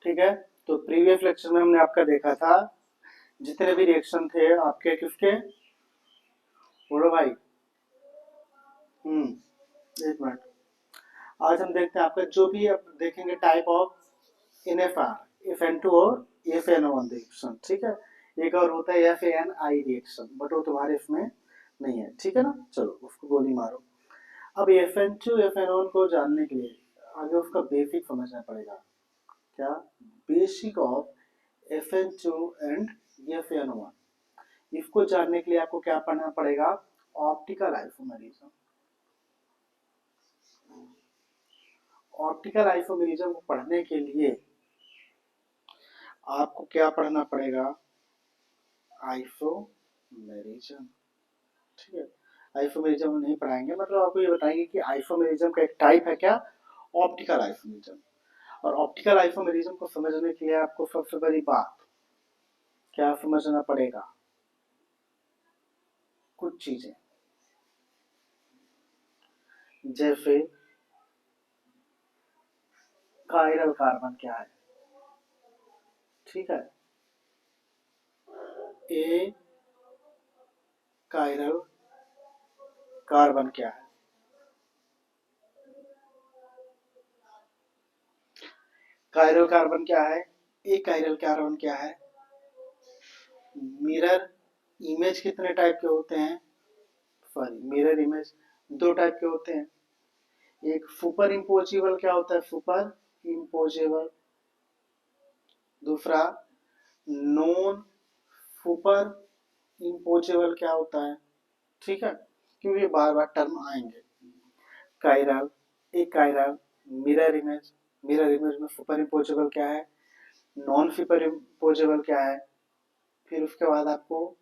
ठीक है। तो प्रीवियस लेक्चर में हमने आपका देखा था जितने भी रिएक्शन थे आपके किसके, बोलो भाई। एक मिनट। आज हम देखते हैं आपका जो भी अब देखेंगे टाइप ऑफ NFR FN2 और FN1 रिएक्शन, ठीक है। एक और होता है FANI रिएक्शन, बट वो तुम्हारे इसमें नहीं है, ठीक है ना। चलो उसको गोली मारो। अब FN2 FN1 को जानने के लिए आगे उसका बेसिक समझना पड़ेगा। क्या? Basic of FN2 and FN1। इसको जानने के लिए आपको क्या पढ़ना पड़ेगा? Optical isomerism. ऑप्टिकल आइसोमेरिज्म को पढ़ने के लिए आपको क्या पढ़ना पड़ेगा? आइसोमेरिज्म, ठीक है। आइसोमेरिज्म नहीं पढ़ाएंगे, मतलब आपको ये बताएंगे कि आइसोमेरिज्म का एक टाइप है क्या? Optical isomerism. और ऑप्टिकल आइसोमेरिज्म को समझने के लिए आपको सबसे बड़ी बात क्या समझना पड़ेगा? कुछ चीजें, जैसे कायरल कार्बन क्या है, ठीक है। ए कायरल कार्बन क्या है? कायरल कार्बन क्या है? ए कायरल कार्बन क्या है? मिरर इमेज कितने टाइप के होते हैं? सॉरी, मिरर इमेज दो टाइप के होते हैं। एक सुपर इम्पोजिबल क्या होता है? Super imposable. दूसरा नॉन सुपर इम्पोजेबल क्या होता है, ठीक है। क्योंकि बार बार टर्म आएंगे। कायरल, एक chiral, mirror image. Mirror image में सुपर इम्पोजेबल क्या है, नॉन सुपर इम्पोजेबल क्या है। फिर उसके बाद आपको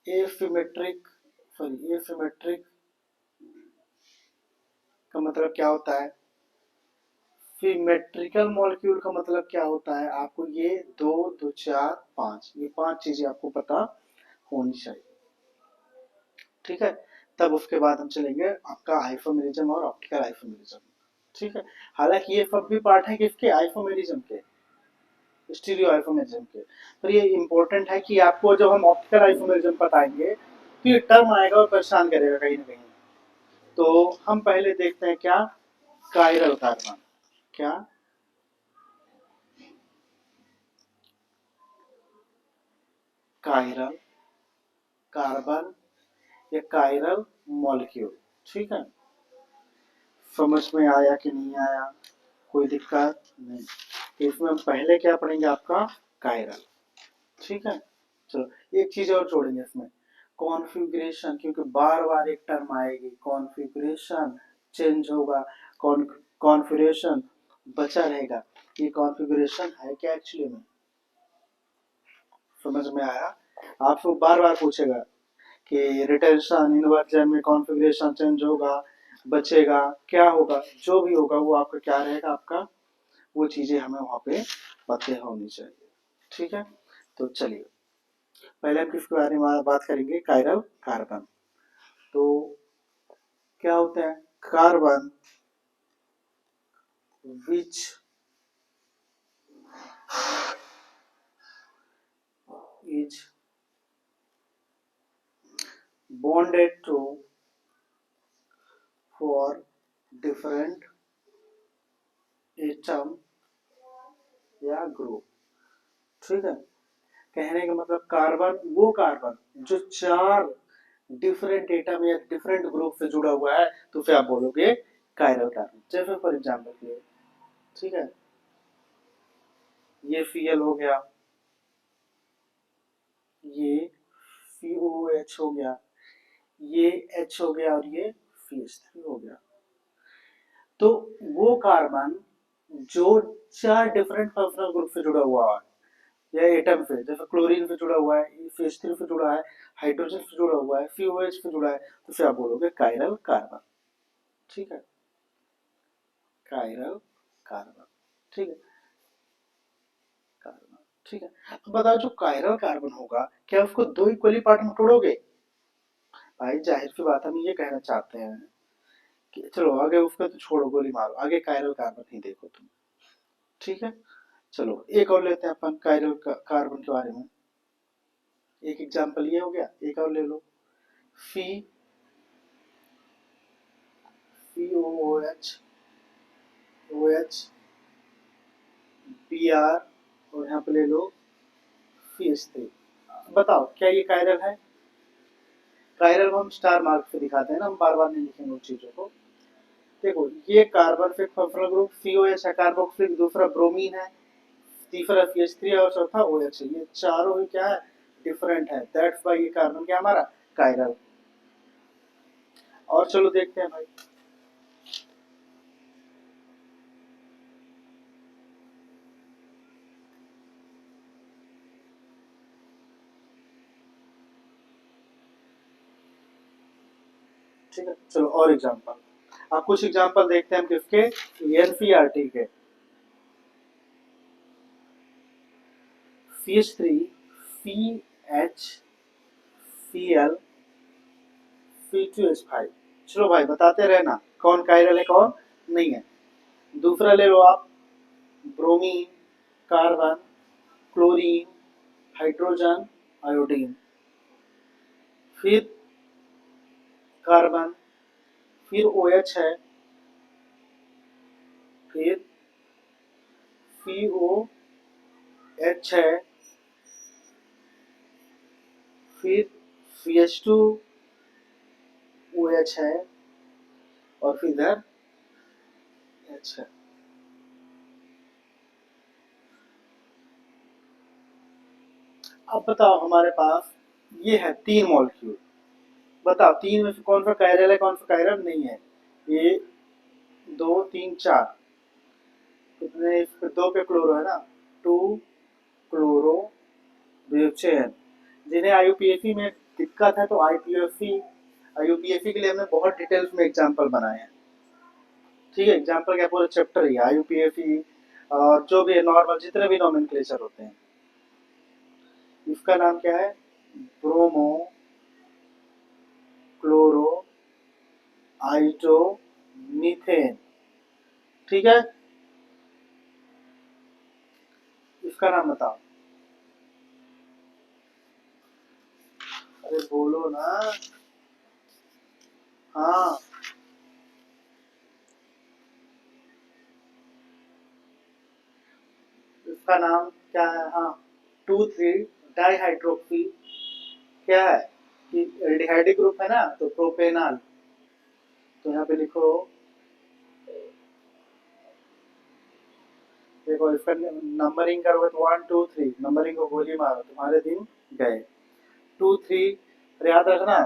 एसिमेट्रिक, सॉरी एसिमेट्रिक का मतलब क्या होता है, सिमेट्रिकल मॉलिक्यूल का मतलब क्या होता है। आपको ये दो दो चार पांच, ये पांच चीजें आपको पता होनी चाहिए, ठीक है। तब उसके बाद हम चलेंगे आपका आइसोमेरिज्म और ऑप्टिकल आइसोमेरिज्म, ठीक है। हालांकि ये सब भी पार्ट है किसके? आइसोमेरिज्म के, स्टीरियो आइसोमेरिज्म के। तो ये इंपॉर्टेंट है कि आपको जब हम ऑप्टिकल आइसोमेरिज्म बताएंगे तो ये टर्म आएगा और परेशान करेगा कहीं ना कहीं। तो हम पहले देखते हैं क्या, कायरल कार्बन। क्या? कायरल कार्बन या कायरल मॉलिक्यूल, ठीक है। समझ में आया कि नहीं आया? कोई दिक्कत नहीं। तो इसमें हम पहले क्या पढ़ेंगे? आपका कायरल, ठीक है। चलो एक चीज और जोड़ेंगे इसमें, कॉन्फ़िगरेशन, क्योंकि बार बार एक टर्म आएगी, कॉन्फ़िगरेशन चेंज होगा, कॉन्फ़िगरेशन बचा रहेगा। ये कॉन्फ़िगरेशन है क्या एक्चुअली में? समझ में आया? आपको बार बार पूछेगा कि रिटेंशन इन्वर्जन में कॉन्फ़िगरेशन चेंज होगा, बचेगा, क्या होगा, जो भी होगा वो आपका क्या रहेगा, आपका वो चीजें हमें वहां पे पता होनी चाहिए, ठीक है। तो चलिए पहले हम किसके बारे में बात करेंगे? Chiral carbon. तो क्या होता है? Carbon which is bonded to for different atom या ग्रुप, ठीक है। कहने का मतलब कार्बन, वो कार्बन जो चार डिफरेंट एटम या डिफरेंट ग्रुप से जुड़ा हुआ है, तो फिर आप बोलोगे कायरल कार्बन। जैसे फॉर एग्जाम्पल ये, ठीक है, ये Cl हो गया, ये COH हो गया, ये H हो गया और ये CH3 हो गया। तो वो कार्बन जो चार डिफरेंट फंक्शनल ग्रुप से जुड़ा हुआ है या एटम से, जैसे क्लोरीन से जुड़ा हुआ है, CH3 से जुड़ा है, हाइड्रोजन से जुड़ा हुआ है, COH से जुड़ा है, तो फिर आप बोलोगे कायरल कार्बन, ठीक है। कायरल कार्बन, ठीक है, कार्बन, ठीक है। तो बताओ जो कायरल कार्बन होगा क्या उसको दो इक्वली पार्ट में तोड़ोगे? भाई जाहिर सी बात हम ये कहना चाहते हैं कि चलो आगे उसका तो छोड़ो, गोली मारो, आगे कायरल कार्बन ही देखो तुम। ठीक है, चलो एक और लेते हैं अपन कायरल कार्बन के बारे में। एक एग्जांपल ये हो गया, एक और ले लो। फी FeOH OH Br और यहाँ पे ले लो FeS3। बताओ क्या ये कायरल है? कायरल को हम स्टार मार्क से दिखाते हैं ना, हम बार बार नहीं लिखेंगे उन चीजों को। देखो ये कार्बन फिर फॉस्फोरस ग्रुप COH है, कार्बोक्सिलिक, दूसरा ब्रोमीन है, तीसरा CH3 और चौथा OH है। ये चारों ही क्या है? डिफरेंट है, दैट्स व्हाई ये कार्बन क्या हमारा कायरल। और चलो देखते हैं भाई। ठीक है, चलो और एग्जांपल। आप कुछ एग्जांपल देखते हैं हम किसके, NCERT के। CH3 CH Cl C2H5। चलो भाई बताते रहना कौन कायरल है कौन नहीं है। दूसरा ले लो आप, bromine, carbon, chlorine, hydrogen, iodine. फिर कार्बन, फिर OH है, फिर COH है, फिर CH2OH है और फिर इधर H है। अब बताओ हमारे पास ये है 3 मॉलिक्यूल। बताओ 3 में से कौन सा कायरल है कौन सा कायरल नहीं है? ये 2 3 4 कितने, 2 पे क्लोरो है ना, 2 क्लोरो ब्यूटेन। जिन्हें IUPAC में दिक्कत है तो IUPAC के लिए हमने बहुत डिटेल्स में एग्जांपल बनाए हैं। ठीक है, एग्जांपल क्या पूरा चैप्टर ही IUPAC और जो भी नॉर्मल जितने भी नोमेनक्लेचर होते हैं। इसका नाम क्या है? Bromo chloro iso methane. ठीक है, इसका नाम बताओ। अरे बोलो ना। हाँ, इसका नाम क्या है? हाँ, 2,3 डाइहाइड्रोक्सी क्या है कि एल्डिहाइडिक ग्रुप है ना, तो प्रोपेनॉल। तो यहाँ पे लिखो, देखो इसका नंबरिंग करोगे तो 1 2 3, नंबरिंग को गोली मारो तुम्हारे दिन गए। 2 3, और याद रखना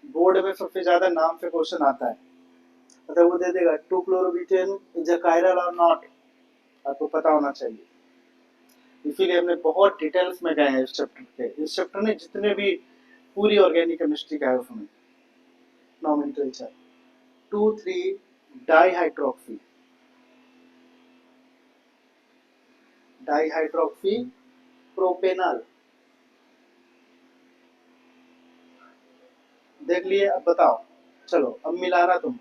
बोर्ड में सबसे ज्यादा नाम से क्वेश्चन आता है। मतलब वो दे देगा 2 क्लोरोबिटेन इज अ कायरल और नॉट, आपको पता होना चाहिए। इसीलिए हमने बहुत डिटेल्स में गए हैं इस चैप्टर के। इस चैप्टर में जितने भी पूरी ऑर्गेनिक केमिस्ट्री का है उसमें नॉमेनक्लेचर 2 3 डाइहाइड्रोक्सी डाइहाइड्रोक्सी प्रोपेनॉल। देख लिए, अब बताओ। चलो अब मिलाना तुम।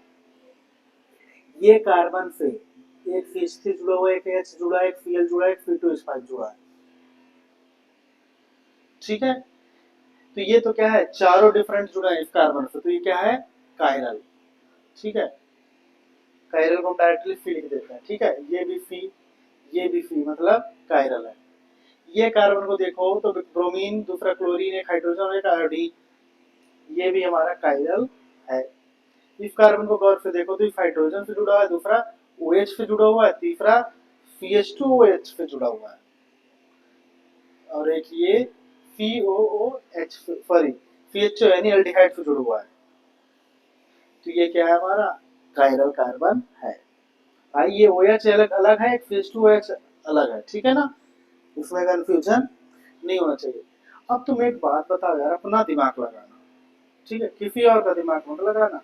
ये कार्बन से एक CH3 जुड़ा हुआ है, एक H जुड़ा है, एक Cl जुड़ा है, एक C2H5 जुड़ा है। ठीक है, तो ये तो क्या है, चारों डिफरेंट जुड़ा है इस कार्बन से, तो ये क्या है कायरल। ठीक है, कायरल को हम डायरेक्टली फी लिख देते हैं। ठीक है, ये भी फी मतलब कायरल है। ये कार्बन को देखो तो ब्रोमीन, दूसरा क्लोरीन, एक हाइड्रोजन और एक आयोडीन, ये भी हमारा कायरल है। इस कार्बन को गौर से देखो तो इस हाइड्रोजन से जुड़ा हुआ है, दूसरा OH से जुड़ा हुआ है, तीसरा CH2OH से जुड़ा हुआ है और एक ये COOH सॉरी CHO यानी एल्डिहाइड से जुड़ा हुआ है। तो ये क्या है हमारा कायरल कार्बन है। भाई ये OH अलग अलग है, एक CH2OH अलग है। ठीक है ना, इसमें कंफ्यूजन नहीं होना चाहिए। अब तुम एक बात बताओ यार, अपना दिमाग लगाना। ठीक है, किसी और का दिमाग मत लगाना।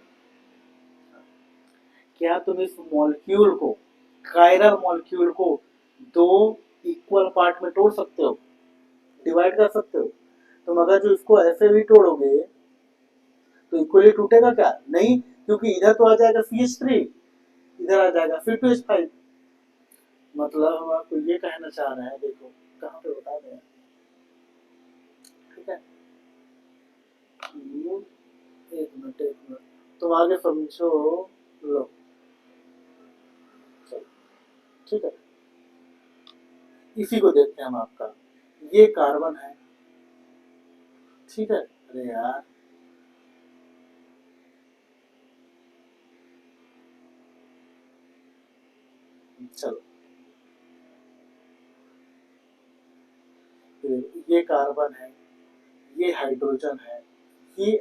क्या तुम इस मॉलिक्यूल को, कायरल मॉलिक्यूल को, दो इक्वल पार्ट में तोड़ सकते हो, डिवाइड कर सकते हो? तुम अगर जो इसको ऐसे भी तोड़ोगे तो इक्वली टूटेगा क्या? नहीं, क्योंकि इधर तो आ जाएगा CH3, इधर आ जाएगा C2H5। मतलब हम आपको ये कहना चाह रहे हैं, देखो कहाँ पे बता दें, ठीक है। एक मिनट तुम आगे समझो। लो चलो, ठीक है। इसी को देखते हैं हम आपका, ये कार्बन है, ठीक है। अरे यार, चलो ये कार्बन है, ये हाइड्रोजन है, ये,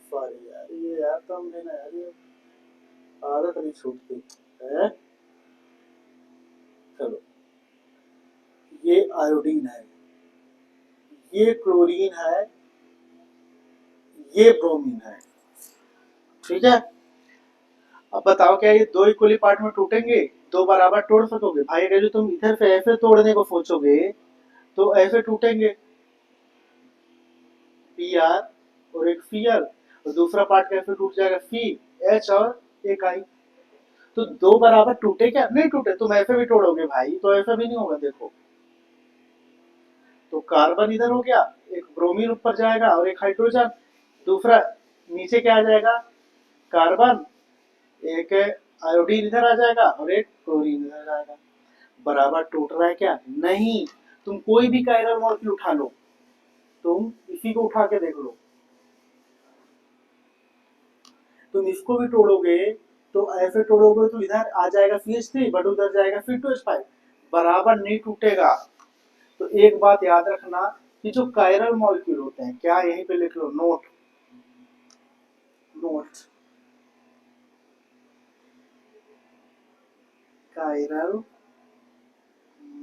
सॉरी यार, ये यार तो हमने ना यार, ये आदत नहीं छूटती है। चलो, ये आयोडीन है, ये क्लोरीन है, ये ब्रोमीन है, ठीक है। अब बताओ क्या ये दो इक्वली पार्ट में टूटेंगे? दो बराबर तोड़ सकोगे भाई? अगर जो तुम इधर से ऐसे तोड़ने को सोचोगे तो ऐसे टूटेंगे, पी आर और एक सी एल, और दूसरा पार्ट कैसे टूट जाएगा? सी एच और एक आई। तो दो बराबर टूटे क्या? नहीं टूटे। तुम ऐसे भी तोड़ोगे भाई तो ऐसा भी नहीं होगा, देखो। तो कार्बन इधर हो गया, एक ब्रोमीन ऊपर जाएगा और एक हाइड्रोजन, दूसरा नीचे क्या आ जाएगा? कार्बन, एक आयोडीन इधर आ जाएगा और एक क्लोरीन इधर आ जाएगा। बराबर टूट रहा है क्या? नहीं। तुम कोई भी कायरल मॉलिक्यूल उठा लो, तुम इसी को उठा के देख लो, तुम इसको भी तोड़ोगे तो ऐसे तोड़ोगे तो इधर आ जाएगा CH3 बट उधर जाएगा C2H5, बराबर नहीं टूटेगा। तो एक बात याद रखना कि जो कायरल मॉलिक्यूल होते हैं, क्या यहीं पे लिख लो, नोट, नोट, कायरल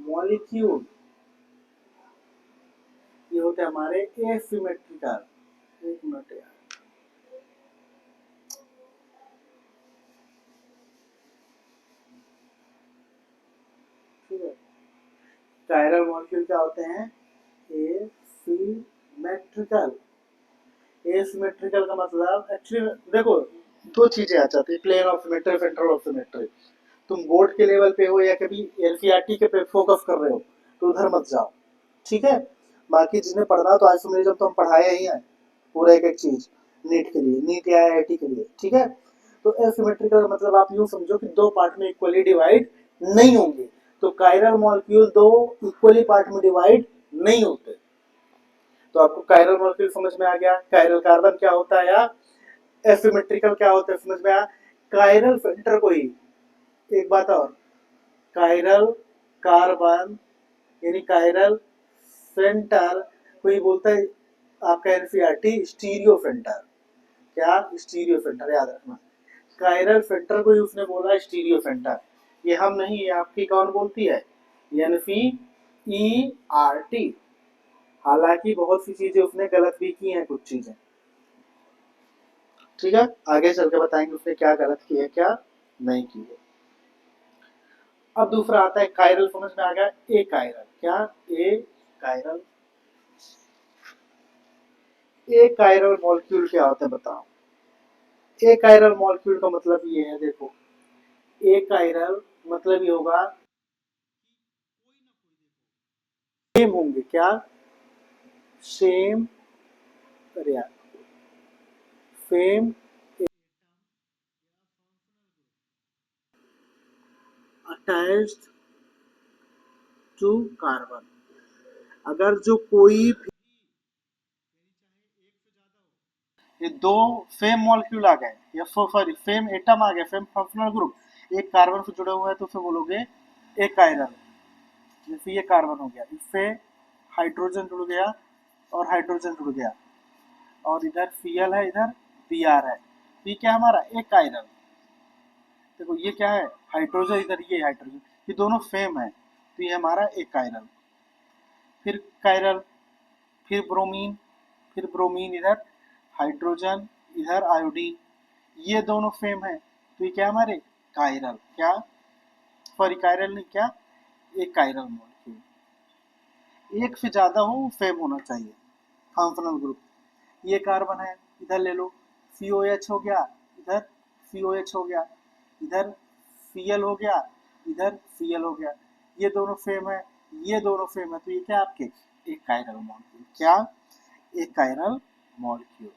मॉलिक्यूल ये होते हैं हमारे एसिमेट्रिकल। एक मिनट यार, ठीक है। कायरल मॉलिक्यूल क्या होते हैं? एसिमेट्रिकल। एसिमेट्रिकल का मतलब एक्चुअली देखो, दो चीजें आ जाती है, plane of symmetry, central of symmetry. तुम बोर्ड के लेवल पे हो या कभी एनसीईआरटी के पे फोकस कर रहे हो तो उधर मत जाओ, ठीक है। बाकी जिन्हें पढ़ना हो तो आइसोमेरिज्म तो हम पढ़ाए ही हैं, पूरा एक एक चीज, नीट के लिए, नीट या आईआईटी के लिए, ठीक है। तो एसिमेट्रिकल मतलब आप यूं समझो कि दो पार्ट में इक्वली डिवाइड नहीं होंगे। तो कायरल मॉलिक्यूल दो इक्वली पार्ट में डिवाइड नहीं होते। तो आपको कायरल मॉलिक्यूल समझ में आ गया, कायरल कार्बन क्या होता है या एसिमेट्रिकल क्या होता है समझ में आया। कायरल सेंटर को ही, एक बात और, कायरल कार्बन यानी कायरल सेंटर को ही बोलता है आपका एनसीईआरटी स्टीरियो सेंटर। क्या? स्टीरियो सेंटर, याद रखना। कायरल सेंटर को ही उसने बोला स्टीरियो सेंटर, ये हम नहीं, ये आपकी कौन बोलती है? एनसीईआरटी। हालांकि बहुत सी चीजें उसने गलत भी की हैं, कुछ चीजें, ठीक है। आगे चल के बताएंगे उसने क्या गलत की है, क्या नहीं की है। अब दूसरा आता है कायरल, समझ में आ गया। ए कायरल, क्या? ए कायरल। ए कायरल मॉलिक्यूल क्या होता है बताओ? ए कायरल मॉलिक्यूल का मतलब ये है, देखो, ए कायरल मतलब ये होगा, सेम होंगे, क्या? सेम, अरे यार, सेम अटैच्ड टू कार्बन। अगर जो कोई भी, ये दो सेम मॉलिक्यूल आ गए या सॉरी सेम एटम आ गया, सेम फंक्शनल ग्रुप, एक कार्बन से जुड़े हुए हैं तो उसे बोलोगे एक कायरल। जैसे ये कार्बन हो गया, इससे हाइड्रोजन जुड़ गया और हाइड्रोजन जुड़ गया, और इधर Cl है, इधर Br है, तो ये क्या हमारा एक कायरल। देखो ये क्या है? हाइड्रोजन, इधर ये हाइड्रोजन, ये दोनों सेम है तो ये हमारा एक कायरल। फिर कायरल, फिर ब्रोमीन, फिर ब्रोमीन इधर हाइड्रोजन, इधर आयोडीन, ये दोनों सेम है तो ये क्या हमारे कायरल, क्या? सॉरी कायरल नहीं, क्या? एक कायरल मॉलिक्यूल। एक से ज्यादा हो सेम होना चाहिए फंक्शनल ग्रुप। ये कार्बन है, इधर ले लो, COH हो गया, इधर COH हो गया, इधर Cl हो गया, इधर Cl हो गया, ये दोनों सेम है, ये दोनों सेम है, तो ये क्या आपके एक कायरल मॉलिक्यूल, क्या एक कायरल मॉलिक्यूल।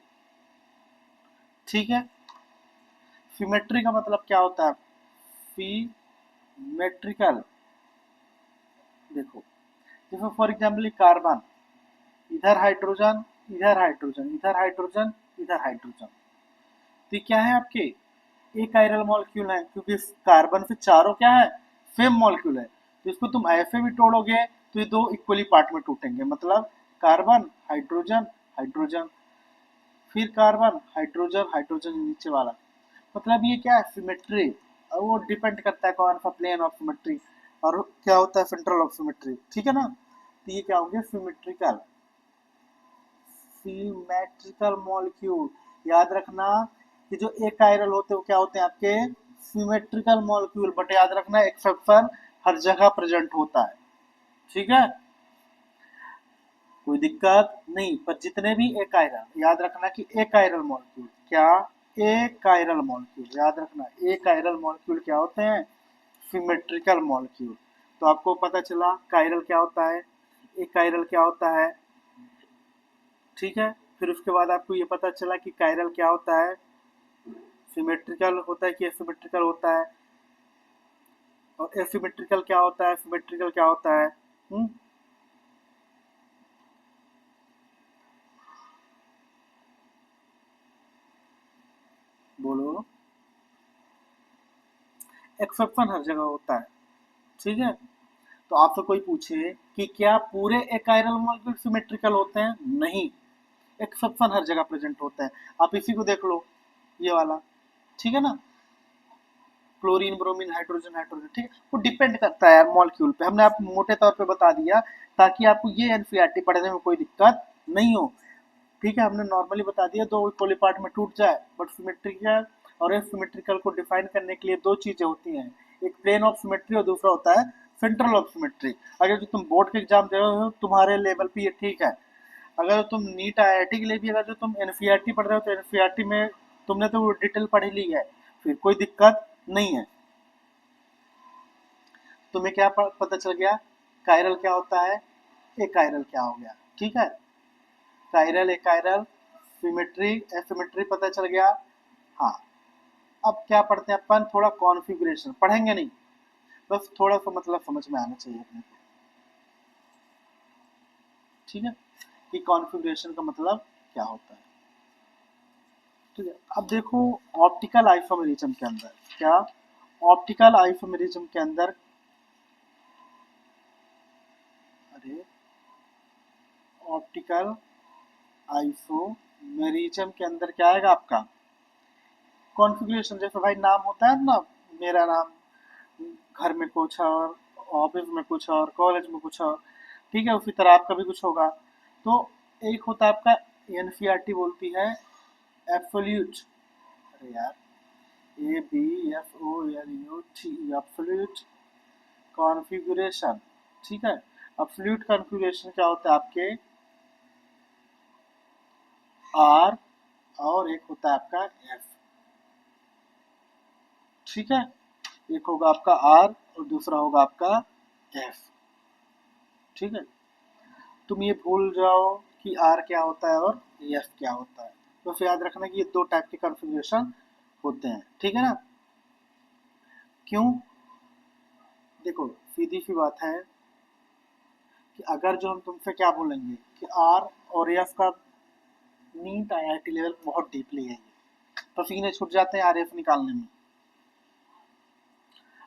ठीक है। सिमेट्री का मतलब क्या होता है, सिमेट्रिकल, देखो जैसे फॉर एग्जाम्पल कार्बन, इधर हाइड्रोजन, इधर हाइड्रोजन, इधर हाइड्रोजन, इधर हाइड्रोजन, तो ये क्या है आपके एक कायरल मॉलिक्यूल है, क्योंकि कार्बन से चारों क्या है सेम मॉलिक्यूल है, तो इसको तुम ऐसे भी तोड़ोगे तो ये दो इक्वली पार्ट में टूटेंगे, मतलब कार्बन हाइड्रोजन हाइड्रोजन, फिर कार्बन हाइड्रोजन हाइड्रोजन नीचे वाला, मतलब ये क्या है सिमेट्री, और वो डिपेंड करता है कौन सा प्लेन ऑफ सिमेट्री और क्या होता है सेंट्रल ऑफ सिमेट्री। ठीक है ना, तो ये क्या होंगे सिमेट्रिकल, सिमेट्रिकल मॉलिक्यूल। याद रखना कि जो एक कायरल होते हैं वो क्या होते हैं आपके सिमेट्रिकल मॉलिक्यूल, बट याद रखना एक्सेप्शन हर जगह प्रेजेंट होता है। ठीक है, कोई दिक्कत नहीं, पर जितने भी एक कायरल, याद रखना कि एक कायरल मॉलिक्यूल क्या, एक कायरल मॉलिक्यूल, याद रखना एक कायरल मॉलिक्यूल क्या होते हैं सिमेट्रिकल मॉलिक्यूल। तो आपको पता चला कायरल क्या होता है, एक कायरल क्या होता है। ठीक है, फिर उसके बाद आपको ये पता चला कि कायरल क्या होता है, सिमेट्रिकल होता है कि एसिमेट्रिकल होता है, और एसिमेट्रिकल क्या होता है, सिमेट्रिकल क्या होता है। बोलो, एक्सेप्शन हर जगह होता है। ठीक है, तो आपसे कोई पूछे कि क्या पूरे एकाइरल मॉलिक्यूल सिमेट्रिकल होते हैं, नहीं, एक्सेप्शन हर जगह प्रेजेंट होता है। आप इसी को देख लो, ये वाला, ठीक है ना, क्लोरीन ब्रोमीन हाइड्रोजन हाइड्रोजन, ठीक है, वो डिपेंड करता है यार मॉलिक्यूल पे, हमने आप मोटे तौर पे बता दिया ताकि आपको ये एनसीईआरटी पढ़ने में कोई दिक्कत नहीं हो। ठीक है, हमने नॉर्मली बता दिया दो इक्वली पार्ट में टूट जाए, बट सिमेट्रिकल और एसिमेट्रिकल को डिफाइन करने के लिए दो चीजें होती हैं, एक प्लेन ऑफ सिमेट्री और दूसरा होता है सेंट्रल ऑफ सिमेट्री। अगर जो तुम बोर्ड के एग्जाम दे रहे हो तुम्हारे लेवल पे ये ठीक है, अगर तुम नीट आईआईटी के लिए भी अगर जो तुम एनसीईआरटी पढ़ रहे हो तो एनसीईआरटी में तुमने तो वो डिटेल पढ़ी ली है, फिर कोई दिक्कत नहीं है। तुम्हें क्या पता चल गया, कायरल क्या होता है, एक कायरल क्या हो गया। ठीक है, कायरल एक कायरल, सिमेट्री एसिमेट्री पता चल गया। हाँ, अब क्या पढ़ते हैं अपन, थोड़ा कॉन्फ़िगरेशन पढ़ेंगे नहीं, बस थोड़ा सा मतलब समझ में आना चाहिए अपने को। ठीक है, कि कॉन्फ़िगरेशन का मतलब क्या होता है। ठीक है, अब देखो ऑप्टिकल आइसोमेरिज्म के अंदर क्या, ऑप्टिकल आइसोमेरिज्म के अंदर, अरे ऑप्टिकल आइसोमेरिज्म के अंदर क्या आएगा आपका कॉन्फ़िगरेशन, जैसे भाई नाम होता है ना, मेरा नाम घर में कुछ और, ऑफिस में कुछ और, कॉलेज में कुछ और, ठीक है, उसी तरह आपका भी कुछ होगा। तो एक होता है आपका एनसीईआरटी बोलती है एब्सोल्यूट, अरे यार ABSOLUT, एब्सोल्यूट कॉन्फ़िगरेशन। ठीक है, एब्सोल्यूट कॉन्फ़िगरेशन क्या होता है आपके R, और एक होता है आपका F। ठीक है, एक होगा आपका R और दूसरा होगा आपका F। ठीक है, तुम ये भूल जाओ कि R क्या होता है और F क्या होता है, तो फिर याद रखना कि ये दो टाइप के कॉन्फ़िगरेशन होते हैं। ठीक है ना, क्यों, देखो सीधी सी बात है कि अगर जो हम तुमसे क्या बोलेंगे कि R और F का, नीट आईआईटी लेवल बहुत डीपली है ये, पसीने छूट जाते हैं RF निकालने में।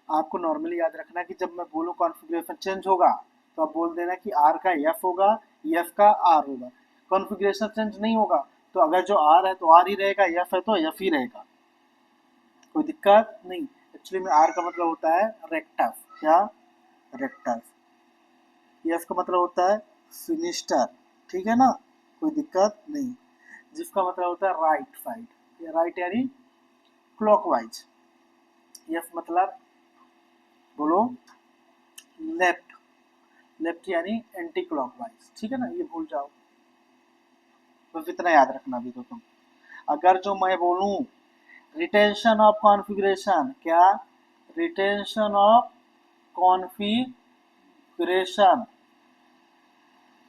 आपको नॉर्मली याद रखना कि जब मैं बोलूँ कॉन्फ़िगरेशन चेंज होगा तो आप बोल देना कि R का F होगा, F का R होगा, कॉन्फ़िगरेशन चेंज नहीं होगा, तो अगर जो R है तो R ही रहेगा, F है तो F ही रहेगा, कोई दिक्कत नहीं। एक्चुअली में R का मतलब होता है रेक्टस, क्या रेक्टस, F का मतलब होता है सिनिस्टर, ठीक है ना, कोई दिक्कत नहीं, जिसका मतलब होता है राइट साइड, राइट यानी क्लॉकवाइज, F मतलब बोलो लेफ्ट, लेफ्ट यानी एंटी क्लॉकवाइज। ठीक है ना, ये भूल जाओ, बस इतना याद रखना भी तो तुम, अगर जो मैं बोलूं रिटेंशन ऑफ कॉन्फ़िगरेशन, क्या रिटेंशन ऑफ कॉन्फ़िगरेशन।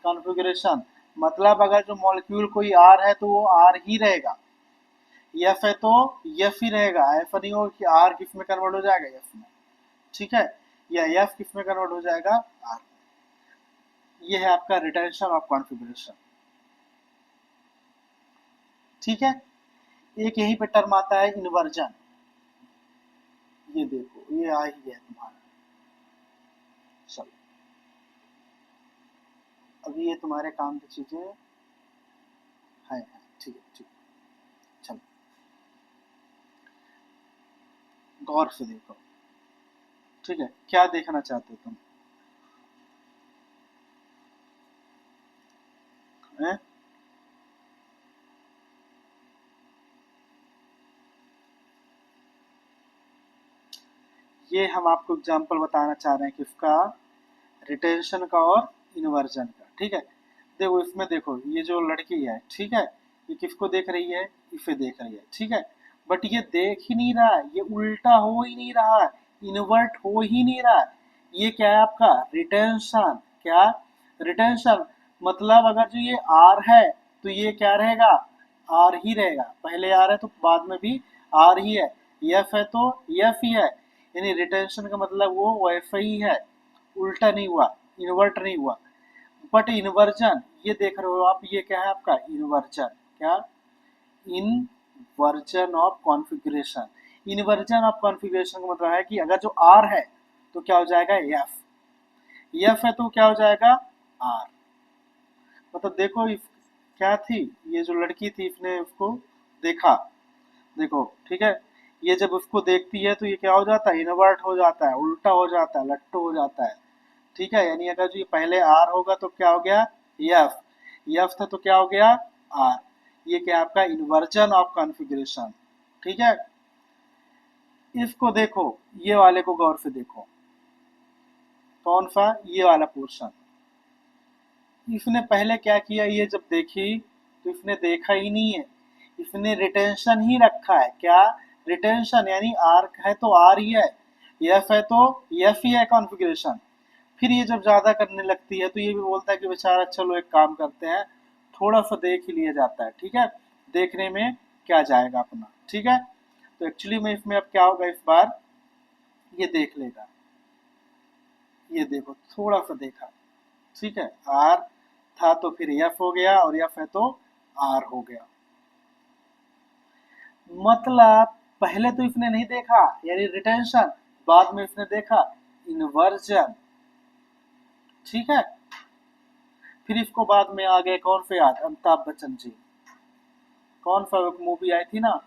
कॉन्फ़िगरेशन मतलब अगर जो मॉलिक्यूल कोई आर है तो वो आर ही रहेगा, एफ है तो एफ ही रहेगा, ऐसा नहीं हो कि आर किस में कन्वर्ट हो जाएगा एफ में, ठीक है, या एफ किस में कन्वर्ट हो जाएगा आर। ये है आपका रिटेंशन ऑफ कॉन्फ़िगरेशन, ठीक है। एक यहीं पे टर्म आता है इन्वर्जन, ये देखो ये आ ही है तुम्हारा, चलो अभी ये तुम्हारे काम की चीजें है, ठीक है ठीक है। चलो गौर से देखो, ठीक है, क्या देखना चाहते हो तुम हैं? ये हम आपको एग्जांपल बताना चाह रहे हैं किसका, रिटेंशन का और इन्वर्जन का, ठीक है। देखो इसमें देखो ये जो लड़की है, ठीक है, ये किसको देख रही है, इसे देख रही है, ठीक है, बट ये देख ही नहीं रहा है, ये उल्टा हो ही नहीं रहा है, इन्वर्ट हो ही नहीं रहा है। ये क्या है आपका रिटेंशन, क्या रिटेंशन, मतलब अगर जो ये आर है तो ये क्या रहेगा, आर ही रहेगा, पहले आर है तो बाद में भी आर ही है, एफ है तो एफ ही है, यानी रिटेंशन का मतलब वो वैसा ही है, उल्टा नहीं हुआ, इन्वर्ट नहीं हुआ। बट इन्वर्जन ये देख रहे हो आप, ये क्या है आपका इन्वर्जन, क्या inversion of configuration. Inversion of configuration का मतलब है कि अगर जो आर है तो क्या हो जाएगा एफ, एफ है तो क्या हो जाएगा आर। मतलब देखो क्या थी, ये जो लड़की थी इसने उसको देखा, देखो ठीक है, ये जब उसको देखती है तो ये क्या हो जाता है, इन्वर्ट हो जाता है, उल्टा हो जाता है, लट्टू हो जाता है, ठीक है, यानी अगर जो ये पहले आर होगा तो क्या हो गया एफ, एफ था तो क्या हो गया आर। ये क्या आपका इन्वर्जन ऑफ कॉन्फ़िगरेशन, ठीक है। इसको देखो, ये वाले को गौर से देखो, कौन सा, ये वाला पोर्शन, इसने पहले क्या किया, ये जब देखी तो इसने देखा ही नहीं है, इसने रिटेंशन ही रखा है, क्या रिटेंशन, यानी आर है तो आर ही है, एफ है तो एफ ही है कॉन्फ़िगरेशन। फिर ये जब ज्यादा करने लगती है तो ये भी बोलता है कि बेचारा चलो एक काम करते हैं, थोड़ा सा देख ही लिया जाता है, ठीक है, देखने में क्या जाएगा अपना, ठीक है। तो एक्चुअली में इसमें अब क्या होगा, इस बार ये देख लेगा, ये देखो थोड़ा सा देखा, ठीक है, आर था तो फिर एफ हो गया, और एफ है तो आर हो गया। मतलब पहले तो इसने नहीं देखा यानी रिटेंशन, बाद में इसने देखा इन्वर्जन, ठीक है। फिर इसको बाद में आ गए कौन से याद, अमिताभ बच्चन जी, कौन सा मूवी आई थी ना,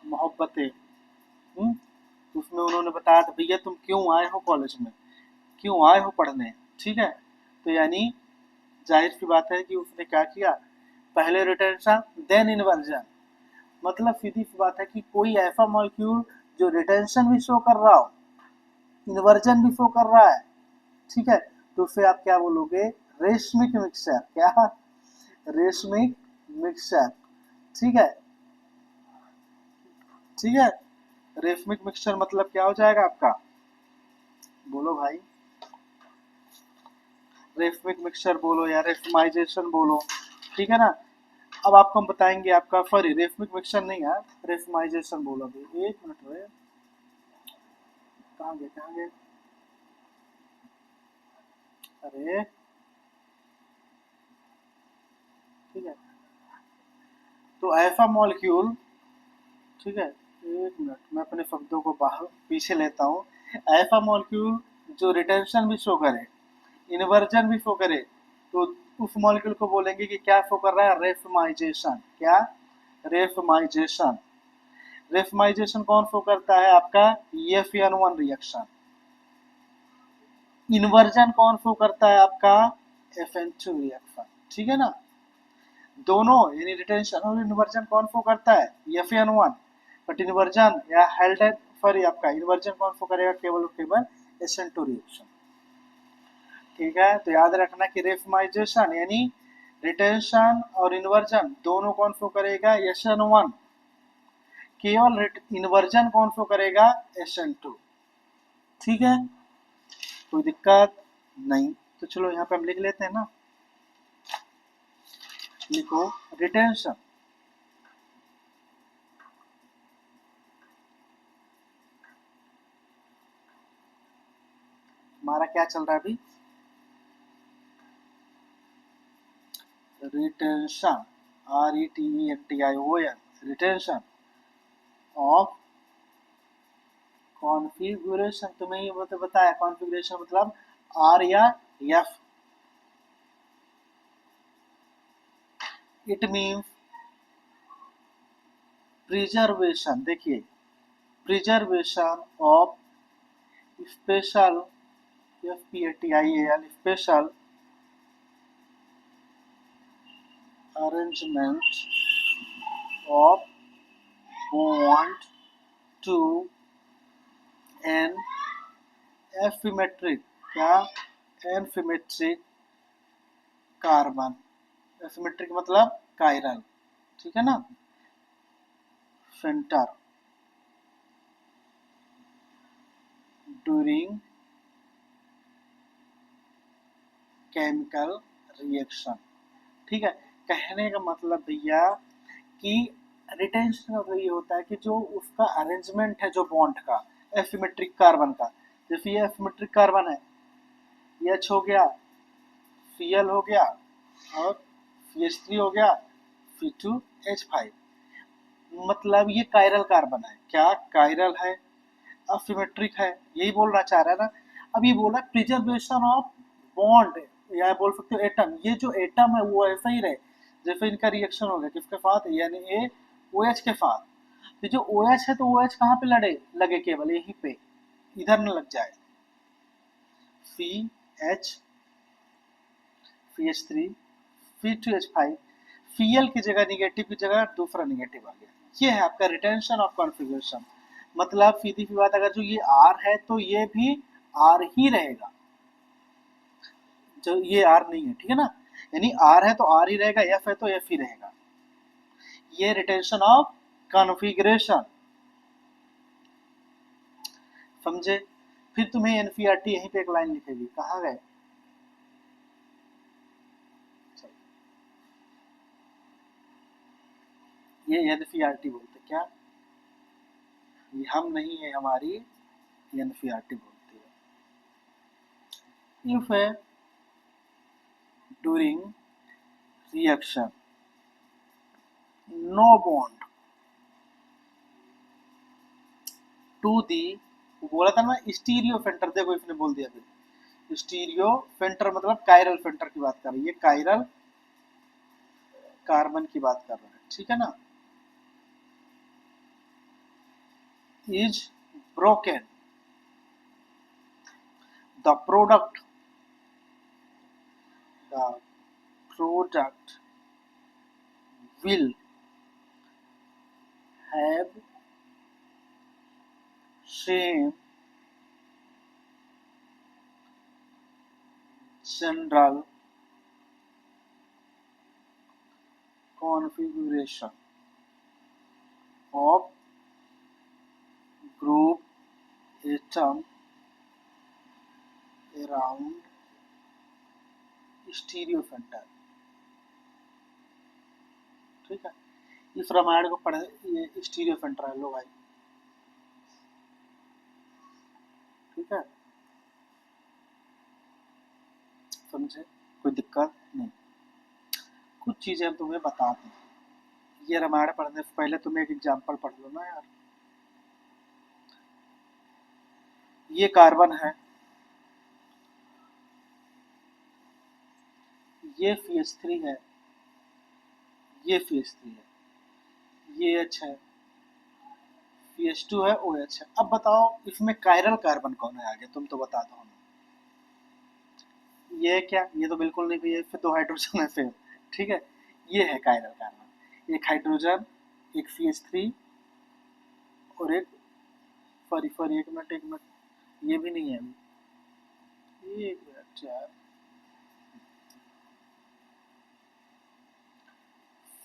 मोहब्बतें, उसमें उन्होंने बताया था भैया तुम क्यों आए हो कॉलेज में, क्यों आए हो पढ़ने, ठीक है। तो यानी जाहिर सी बात है कि उसने क्या किया, पहले रिटेंशन देन इन्वर्जन, मतलब सीधी सी बात है कि कोई ऐसा मॉलिक्यूल जो रिटेंशन भी शो कर रहा हो, इन्वर्जन भी शो कर रहा है, ठीक है, तो फिर आप क्या बोलोगे, रेशमिक मिक्सचर, क्या रेशमिक मिक्सचर, ठीक है, ठीक है। रेशमिक मिक्सचर मतलब क्या हो जाएगा आपका, बोलो भाई, रेशमिक मिक्सचर बोलो या रेशमाइजेशन बोलो, ठीक है ना। अब आपको हम बताएंगे आपका, सॉरी रेशमिक मिक्सचर नहीं है, रेशमाइजेशन बोलो, अभी एक मिनट रहे, कहाँ गए कहाँ गए, अरे ठीक है, तो ऐसा मॉलिक्यूल, ठीक है, एक मिनट मैं अपने शब्दों को बाहर पीछे लेता हूँ, ऐसा मॉलिक्यूल जो रिटेंशन भी शो करे, इन्वर्जन भी शो करे, तो उस मॉलिक्यूल को बोलेंगे कि क्या शो कर रहा है, रेफमाइजेशन, क्या रेफमाइजेशन। रेफमाइजेशन कौन शो करता है आपका, F(n)1 रिएक्शन। इन्वर्जन कौन शो करता है आपका, F(n)2 रिएक्शन, ठीक है ना। दोनों यानी रिटेंशन और इन्वर्जन कौन शो करता है, F(n)1, बट इन्वर्जन या हेल्डेन, सॉरी आपका इन्वर्जन कौन शो करेगा, केवल और केवल SN2 रिएक्शन, ठीक है। तो याद रखना कि रेफमाइजेशन यानी रिटेंशन और इन्वर्जन दोनों कौन शो करेगा, SN1, केवल इन्वर्जन कौन शो करेगा, SN2, ठीक है। कोई दिक्कत नहीं। तो चलो यहाँ पे हम लिख लेते हैं ना, लिखो रिटेंशन। हमारा क्या चल रहा है अभी, retention, RETENTION, retention of configuration. तुम्हें ये बताया कॉन्फ़िगरेशन मतलब R या F। इट मीन्स प्रिजर्वेशन, देखिए preservation of special, SPECIAL, special arrangement of bond to an asymmetric, क्या asymmetric कार्बन, asymmetric मतलब कायरल, ठीक है ना, सेंटर ड्यूरिंग केमिकल रिएक्शन। ठीक है, कहने का मतलब भैया कि रिटेंशन का मतलब ये होता है कि जो उसका अरेंजमेंट है जो बॉन्ड का, एसिमेट्रिक कार्बन का, जैसे ये एसिमेट्रिक कार्बन है, एच हो गया, Cl हो गया और CH3 हो गया, C2H5, मतलब ये कायरल कार्बन है, क्या कायरल है, असिमेट्रिक है, यही बोलना चाह रहा है ना। अब ये बोल रहा है प्रिजर्वेशन ऑफ बॉन्ड, या बोल सकते हो एटम, ये जो एटम है वो ऐसा ही रहे जैसे इनका रिएक्शन हो गया किसके साथ, यानी ए OH के साथ। तो जो OH है तो OH कहाँ पे लगे, केवल यहीं पे, इधर न लग जाए। CH, CH3, C2H5, Cl की जगह निगेटिव की जगह दूसरा निगेटिव आ गया। ये है आपका रिटेंशन ऑफ कॉन्फ़िगरेशन। मतलब सीधी सी बात, अगर जो ये R है तो ये भी R ही रहेगा, जो ये R नहीं है, ठीक है ना, यानी R है तो R ही रहेगा, F है तो F ही रहेगा। ये रिटेंशन ऑफ कॉन्फ़िगरेशन, समझे। फिर तुम्हें NCERT यहीं पे एक लाइन लिखेगी, कहाँ गए, ये NCERT बोलते क्या, ये हम नहीं है, हमारी NCERT बोलती है। इफ है during reaction no bond to the, बोला था ना स्टीरियो फेंटर, देखो इसने बोल दिया फिर स्टीरियो फेंटर मतलब कायरल फेंटर की बात कर रही है, कायरल कार्बन की बात कर रहा है, ठीक है ना, is broken the product, the product will have same general configuration of group atom around स्टीरियोफेंटर। ठीक है, इस रामायण को पढ़े, ये स्टीरियोफेंटर है लो भाई, ठीक है, समझे, कोई दिक्कत नहीं। कुछ चीजें हम तुम्हें बताते हैं, ये रामायण पढ़ने से पहले तुम एक एग्जाम्पल पढ़ लो ना यार। ये कार्बन है, ये CH3 है, ये CH3 है, ये H है, CH2 है, OH है। अब बताओ इसमें कायरल कार्बन कौन है आगे, तुम तो बता दो हमें। ये क्या, ये तो बिल्कुल नहीं भी है, फिर दो हाइड्रोजन है फिर, ठीक है, ये है कायरल कार्बन, एक हाइड्रोजन, एक CH3 और एक, सॉरी एक मिनट, ये भी नहीं है अभी, एक मिनट यार,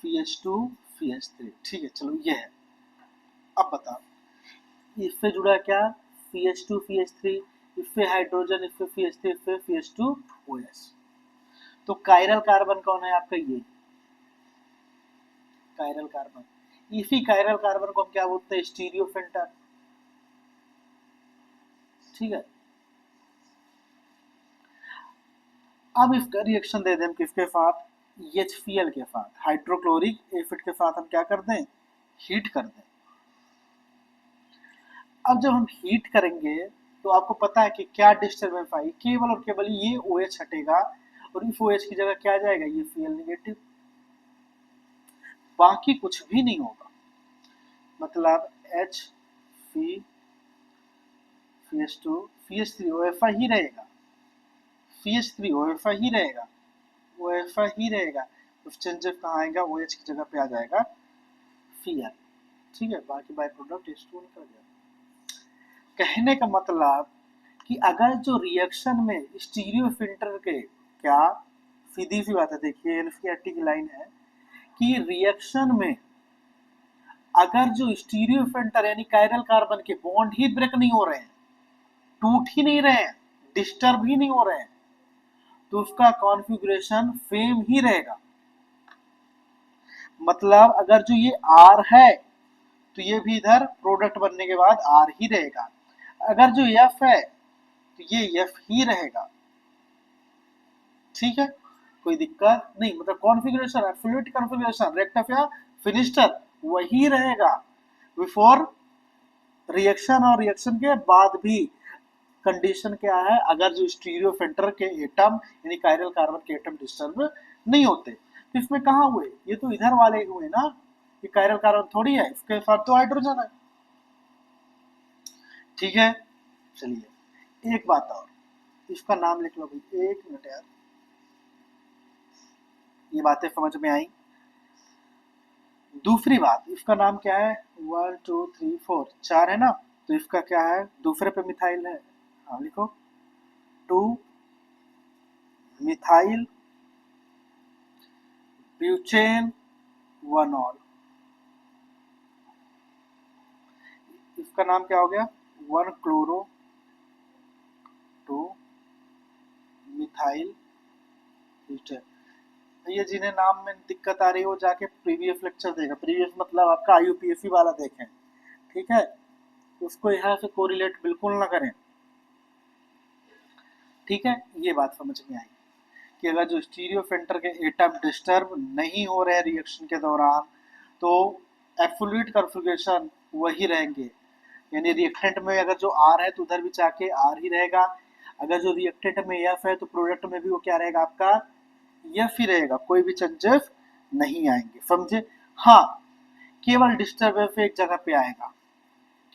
CH2 CH3, ठीक है, चलो ये है। अब बताओ इससे जुड़ा क्या, CH2 CH3, इफे hydrogen, इफे CH3, इफे CH2OH। तो कायरल कार्बन कौन है आपका? ये कायरल कार्बन। इसी कायरल कार्बन को हम क्या बोलते हैं? स्टीरियोफिल्टर। ठीक है, अब इसका रिएक्शन दे दें हम किसके साथ? HCl के साथ, हाइड्रोक्लोरिक एसिड के साथ हम क्या कर दें? हीट कर दें। अब जब हम हीट करेंगे तो आपको पता है कि क्या डिस्टर्बेंस आई? केवल और केवल ये OH हटेगा और इस OH की जगह क्या जाएगा? ये Cl नेगेटिव। बाकी कुछ भी नहीं होगा, मतलब HCCH2 CH3OFA ही रहेगा, CH3OFA ही रहेगा, OFA ही रहेगा। उस चेंजेस कहाँ आएगा? OH की जगह पे आ जाएगा Cl। ठीक है, बाकी बाय प्रोडक्ट H2 निकल गया। कहने का मतलब कि अगर जो रिएक्शन में स्टीरियो फिल्टर के, क्या सीधी सी बात है, देखिए एनसीईआरटी की लाइन है कि रिएक्शन में अगर जो स्टीरियो फिल्टर यानी कायरल कार्बन के बॉन्ड ही ब्रेक नहीं हो रहे हैं, टूट ही नहीं रहे हैं, डिस्टर्ब ही नहीं हो रहे हैं, तो उसका कॉन्फ़िगरेशन सेम ही रहेगा। मतलब अगर जो ये R है तो ये भी इधर प्रोडक्ट बनने के बाद R ही रहेगा, अगर जो F है तो ये F ही रहेगा। ठीक है, कोई दिक्कत नहीं, मतलब कॉन्फ़िगरेशन, एब्सोल्यूट कॉन्फ़िगरेशन, रेक्टिफायर फिनिस्टर वही रहेगा बिफोर रिएक्शन और रिएक्शन के बाद भी। कंडीशन क्या है? अगर जो स्टीरियो फिल्टर के एटम यानी कायरल कार्बन के एटम डिस्टर्ब नहीं होते। तो इसमें कहाँ हुए? ये तो इधर वाले हुए ना, ये कायरल कार्बन थोड़ी है, इसके साथ तो हाइड्रोजन है। ठीक है, चलिए एक बात और, इसका नाम लिख लो भाई, एक मिनट यार, ये बातें समझ में आई। दूसरी बात, इसका नाम क्या है? 1 2 3 4 4 है ना, तो इसका क्या है? दूसरे पे मिथाइल है। हाँ लिखो, 2 मिथाइल ब्यूटेन 1 ऑल। इसका नाम क्या हो गया? 1 क्लोरो 2 मिथाइल ब्यूटेन। ये जिन्हें नाम में दिक्कत आ रही हो जाके प्रीवियस लेक्चर देखें, प्रीवियस मतलब आपका IUPAC वाला देखें। ठीक है, उसको यहाँ से कोरिलेट बिल्कुल ना करें। ठीक है, ये बात समझ में आई कि अगर जो स्टीरियो फिल्टर के एटम डिस्टर्ब नहीं हो रहे रिएक्शन के दौरान तो एब्सोल्यूट कॉन्फ़िगरेशन वही रहेंगे, यानी रिएक्टेंट में अगर जो R है तो उधर भी जाके R ही रहेगा, अगर जो रिएक्टेंट में F है तो प्रोडक्ट में भी वो क्या रहेगा? आपका F ही रहेगा, कोई भी चेंजेस नहीं आएंगे। समझे? हाँ, केवल डिस्टर्बेंस एक जगह पे आएगा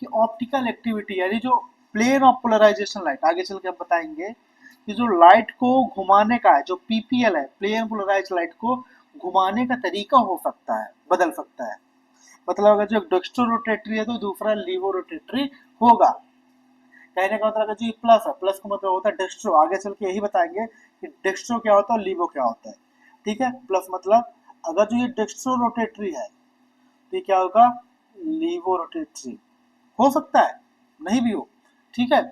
कि ऑप्टिकल एक्टिविटी, यानी जो प्लेन ऑफ पोलराइजेशन लाइट, आगे चल के हम बताएंगे कि जो लाइट को घुमाने का है, जो PPL है, प्लेन पोलराइज लाइट को घुमाने का तरीका हो सकता है, बदल सकता है। मतलब अगर जो एक डेक्स्ट्रो रोटेटरी है तो दूसरा लीवो रोटेटरी होगा। कहने का मतलब अगर जो प्लस है, प्लस का मतलब होता है डेक्स्ट्रो, आगे चल के यही बताएंगे कि डेक्स्ट्रो क्या होता है और लीवो क्या होता है। ठीक है, प्लस मतलब अगर जो ये डेक्स्ट्रो रोटेटरी है तो ये क्या होगा? लीवो रोटेटरी हो सकता है, नहीं भी हो। ठीक है,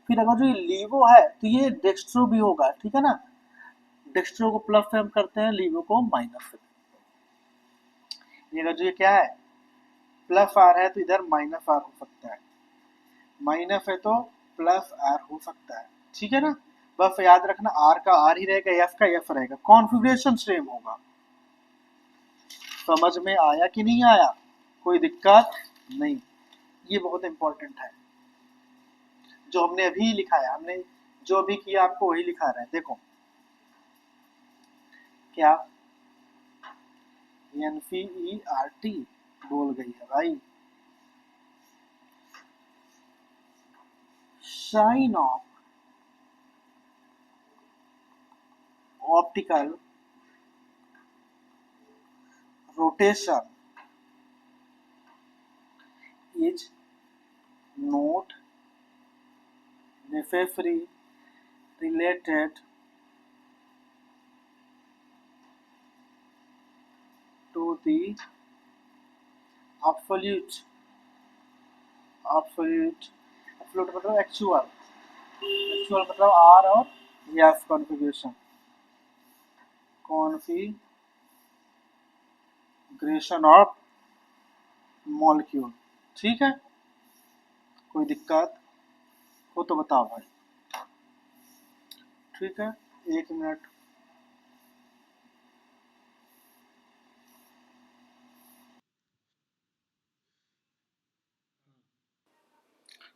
फिर अगर जो ये लीवो है तो ये डेक्स्ट्रो भी होगा। ठीक है ना, डेक्स्ट्रो को प्लस से हम करते हैं, लीवो को माइनस से। ये अगर जो ये क्या है? प्लस आर है तो इधर माइनस आर हो सकता है, माइनस है तो प्लस आर हो सकता है। ठीक है ना, बस याद रखना आर का आर ही रहेगा, एफ का एफ रहेगा, कॉन्फ़िगरेशन सेम होगा। समझ में आया कि नहीं आया? कोई दिक्कत नहीं, ये बहुत इंपॉर्टेंट है। जो हमने अभी लिखा है, हमने जो भी किया आपको वही लिखा रहा है। देखो क्या NCERT बोल गई है भाई। Sign of optical rotation is not necessarily related to the absolute absolute मतलब एक्चुअल एक्चुअल मतलब आर और F configuration, configuration of molecule. ठीक है, कोई दिक्कत हो तो बताओ भाई। ठीक है, 1 मिनट।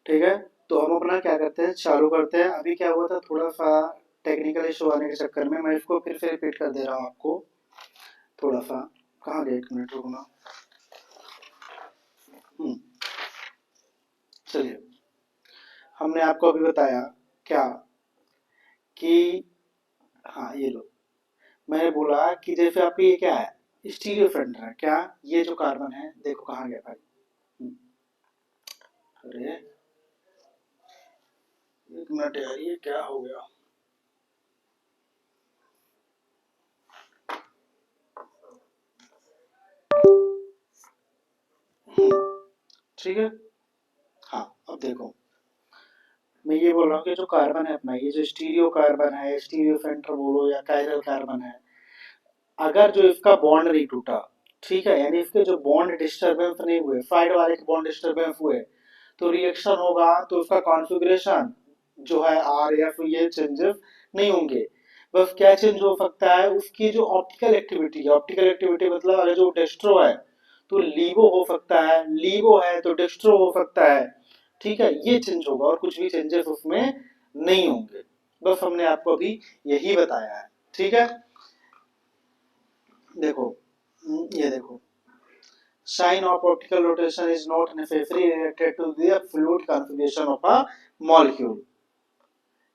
ठीक है, तो हम अपना क्या करते हैं, चालू करते हैं। अभी क्या हुआ था, थोड़ा सा टेक्निकल इशू आने के चक्कर में मैं इसको फिर से रिपीट कर दे रहा हूँ आपको। थोड़ा सा कहाँ गए, 1 मिनट रुकना। चलिए, हमने आपको अभी बताया क्या कि, हाँ ये लो, मैंने बोला कि जैसे आपके ये क्या है, स्टीरियो फ्रंट है क्या, ये जो कार्बन है देखो कहाँ गया भाई। अरे 1 मिनट यार, ये क्या हो गया। ठीक है, हाँ अब देखो, मैं ये बोल रहा हूँ कि जो कार्बन है अपना, ये जो स्टीरियो कार्बन है, स्टीरियो सेंटर बोलो या कायरल कार्बन है, अगर जो इसका बॉन्ड नहीं टूटा, ठीक है, यानी इसके जो बॉन्ड डिस्टर्बेंस नहीं हुए, साइड वाले के बॉन्ड डिस्टर्बेंस हुए, तो रिएक्शन होगा, तो उसका कॉन्फ़िगरेशन जो है आर एफ, ये चेंजेस नहीं होंगे। बस क्या चेंज हो सकता है, उसकी जो ऑप्टिकल एक्टिविटी है, ऑप्टिकल एक्टिविटी मतलब अगर जो डेस्ट्रो है तो लीगो हो सकता है, लीगो है तो डेस्ट्रो हो सकता है। ठीक है, ये चेंज होगा और कुछ भी चेंजेस उसमें नहीं होंगे। बस हमने आपको अभी यही बताया है। ठीक है, देखो, ये देखो, sign of optical rotation is not necessarily related to the fluid configuration of a molecule।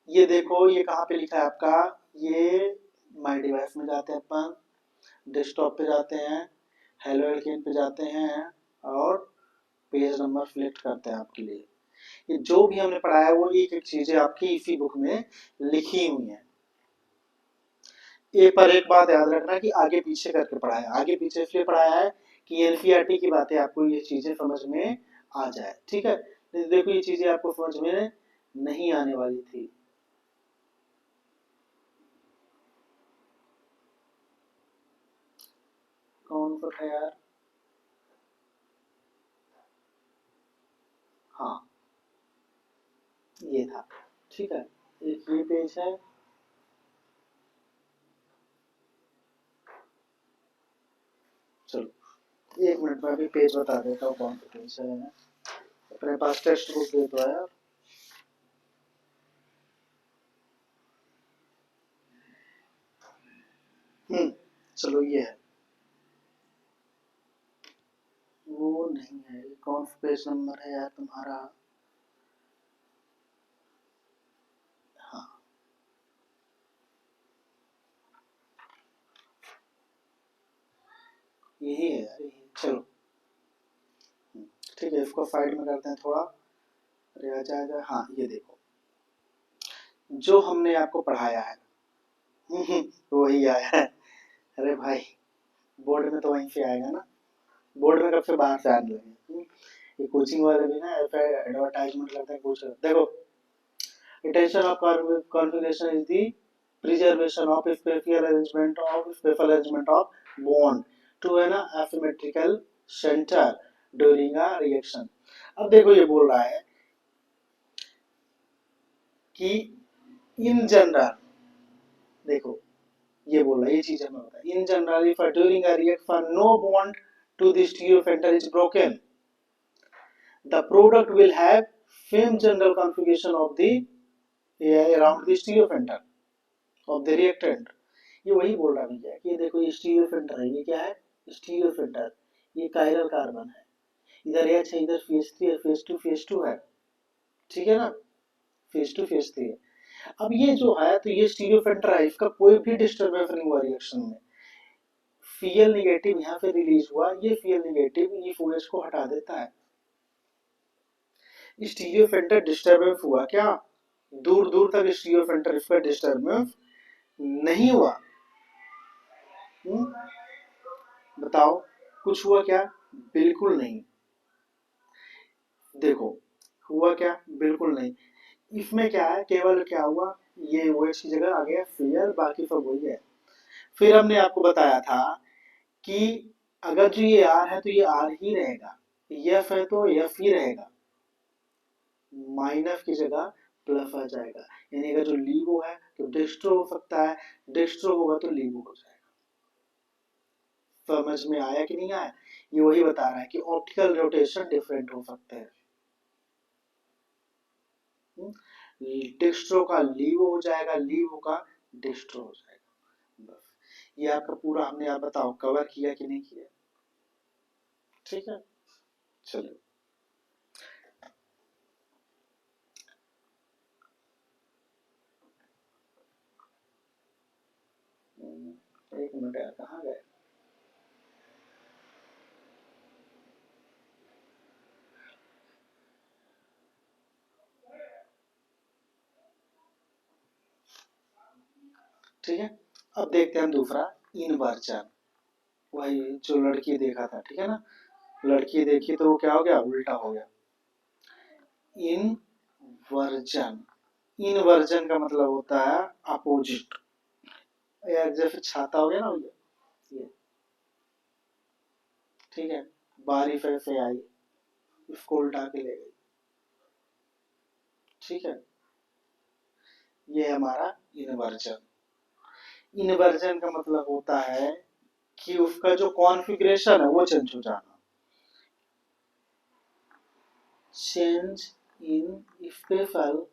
ये देखो, ये कहाँ पे लिखा है आपका, ये माय डिवाइस में जाते हैं अपन, डेस्कटॉप पे जाते हैं, हेलो एल्केन पे जाते हैं और पेज नंबर सिलेक्ट करते हैं आपके लिए। ये जो भी हमने पढ़ाया है वो एक एक चीजें आपकी इसी बुक में लिखी हुई हैं। एक पर एक बात याद रखना कि आगे पीछे करके पढ़ाया है, आगे पीछे इसलिए पढ़ाया है कि एनसीईआरटी की बातें आपको ये चीजें समझ में आ जाए। ठीक है, देखो ये चीजें आपको समझ में नहीं आने वाली थी। कौन सा था यार, हाँ ये था। ठीक है, एक ये पेज है, चलो 1 मिनट में अभी पेज बता देता हूँ कौन सा पेज है। अपने पास टेक्स्ट बुक दे दो यार। चलो ये है, वो नहीं है, कौन सा पेज नंबर है यार तुम्हारा। हाँ यही है यार, यही। चलो ठीक है, इसको साइड में करते हैं थोड़ा, अरे आ जाएगा। हाँ ये देखो, जो हमने आपको पढ़ाया है वही आया है। अरे भाई, बोर्ड में तो वहीं से आएगा ना, बोर्ड में कब से बाहर से आने लगे। ये कोचिंग वाले भी ना ऐसा एडवर्टाइजमेंट करते हैं कुछ। देखो, intention of configuration is the preservation of special arrangement of bond to an asymmetrical center during a reaction। अब देखो ये बोल रहा है कि इन जनरल, देखो ये बोल रहा है, ये चीज हमें होता है in general if during a reaction no bond to the stereo center is broken, the product will have same general configuration of the around the stereo center of the reactant। ये वही बोल रहा भैया कि देखो ये स्टीरियो फिल्टर है, ये क्या है, स्टीरियो फिल्टर, ये कायरल कार्बन है, इधर एच है, इधर फेस थ्री है, फेस टू है। ठीक है ना, फेस टू है। अब ये जो है, तो ये स्टीरियो फिल्टर है, इसका कोई भी डिस्टर्बेंस नहीं हुआ रिएक्शन में। Cl नेगेटिव यहाँ पे रिलीज हुआ, ये Cl नेगेटिव इस OH को हटा देता है। स्टीरियो फिल्टर डिस्टर्बेंस हुआ क्या, दूर दूर तक स्टीरियो फिल्टर इसका डिस्टर्बेंस नहीं हुआ। बताओ कुछ हुआ क्या, बिल्कुल नहीं। देखो हुआ क्या, बिल्कुल नहीं। इसमें क्या है, केवल क्या हुआ, ये OH की जगह आ गया Cl, बाकी सब वही है। फिर हमने आपको बताया था कि अगर जो ये R है तो ये R ही रहेगा, F है तो F ही रहेगा, माइनस की जगह प्लस आ जाएगा। यानी अगर जो लीवो है तो डिस्ट्रो हो सकता है, डिस्ट्रो होगा तो लीवो हो जाएगा। समझ में आया कि नहीं आया? ये वही बता रहा है कि ऑप्टिकल रोटेशन डिफरेंट हो सकते हैं। डिस्ट्रो का लीवो हो जाएगा, लीवो का डिस्ट्रो हो जाएगा। बस ये आपका पूरा हमने, आप बताओ कवर किया कि नहीं किया? ठीक है, चलो। एक मिनट यार, कहाँ गए? ठीक है, अब देखते हैं हम दूसरा, इनवर्जन। वही जो लड़की देखा था, ठीक है ना, लड़की देखी तो वो क्या हो गया, उल्टा हो गया। इनवर्जन, इनवर्जन का मतलब होता है अपोजिट। यार जैसे छाता हो गया ना ये, ठीक है, बारिश ऐसे आई, इसको उल्टा के ले गई, ठीक है, ये है हमारा इनवर्जन। इनवर्जन का मतलब होता है कि उसका जो कॉन्फ़िगरेशन है वो चेंज हो जाना। Change in special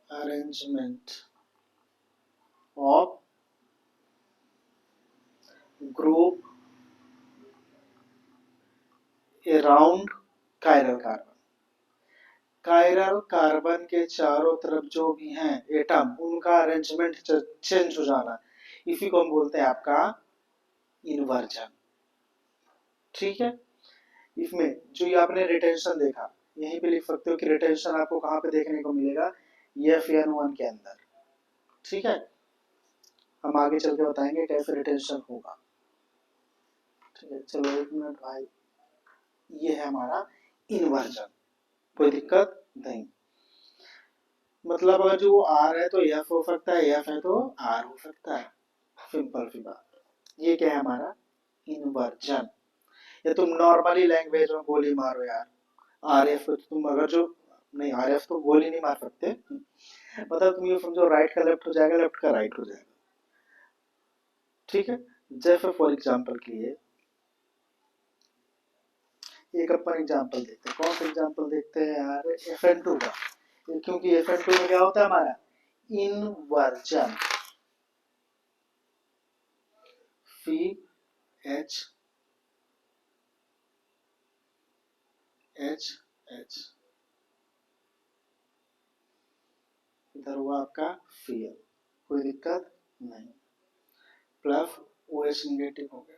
arrangement of group around chiral carbon. Chiral carbon के चारों तरफ जो भी हैं एटम, उनका अरेंजमेंट चेंज हो जाना, इसी को हम बोलते हैं आपका इन्वर्जन। ठीक है, इसमें जो ये आपने रिटेंशन देखा, यहीं पे लिख सकते हो कि रिटेंशन आपको कहाँ पे देखने को मिलेगा, FN1 के अंदर। ठीक है, हम आगे चल के बताएंगे कैसे रिटेंशन होगा। ठीक है, चलो एक मिनट भाई, ये है हमारा इन्वर्जन, कोई दिक्कत नहीं। मतलब अगर जो R है तो F हो सकता है, F है तो R हो सकता है, सिंपल सी बात। ये क्या है हमारा इन्वर्जन। या तुम नॉर्मली लैंग्वेज में गोली मारो यार, RF को तुम अगर जो, नहीं RF तो गोली नहीं मार सकते, मतलब तुम ये समझो राइट का लेफ्ट हो जाएगा, लेफ्ट का राइट हो जाएगा। ठीक है, जैसे फॉर एग्जाम्पल के लिए एक अपन एग्जाम्पल देखते हैं, कौन सा एग्जाम्पल देखते हैं यार, FN2 का। क्योंकि FN2 में क्या होता है हमारा इनवर्जन, CH H इधर हुआ आपका Cl, कोई दिक्कत नहीं, प्लस OH निगेटिव हो गया,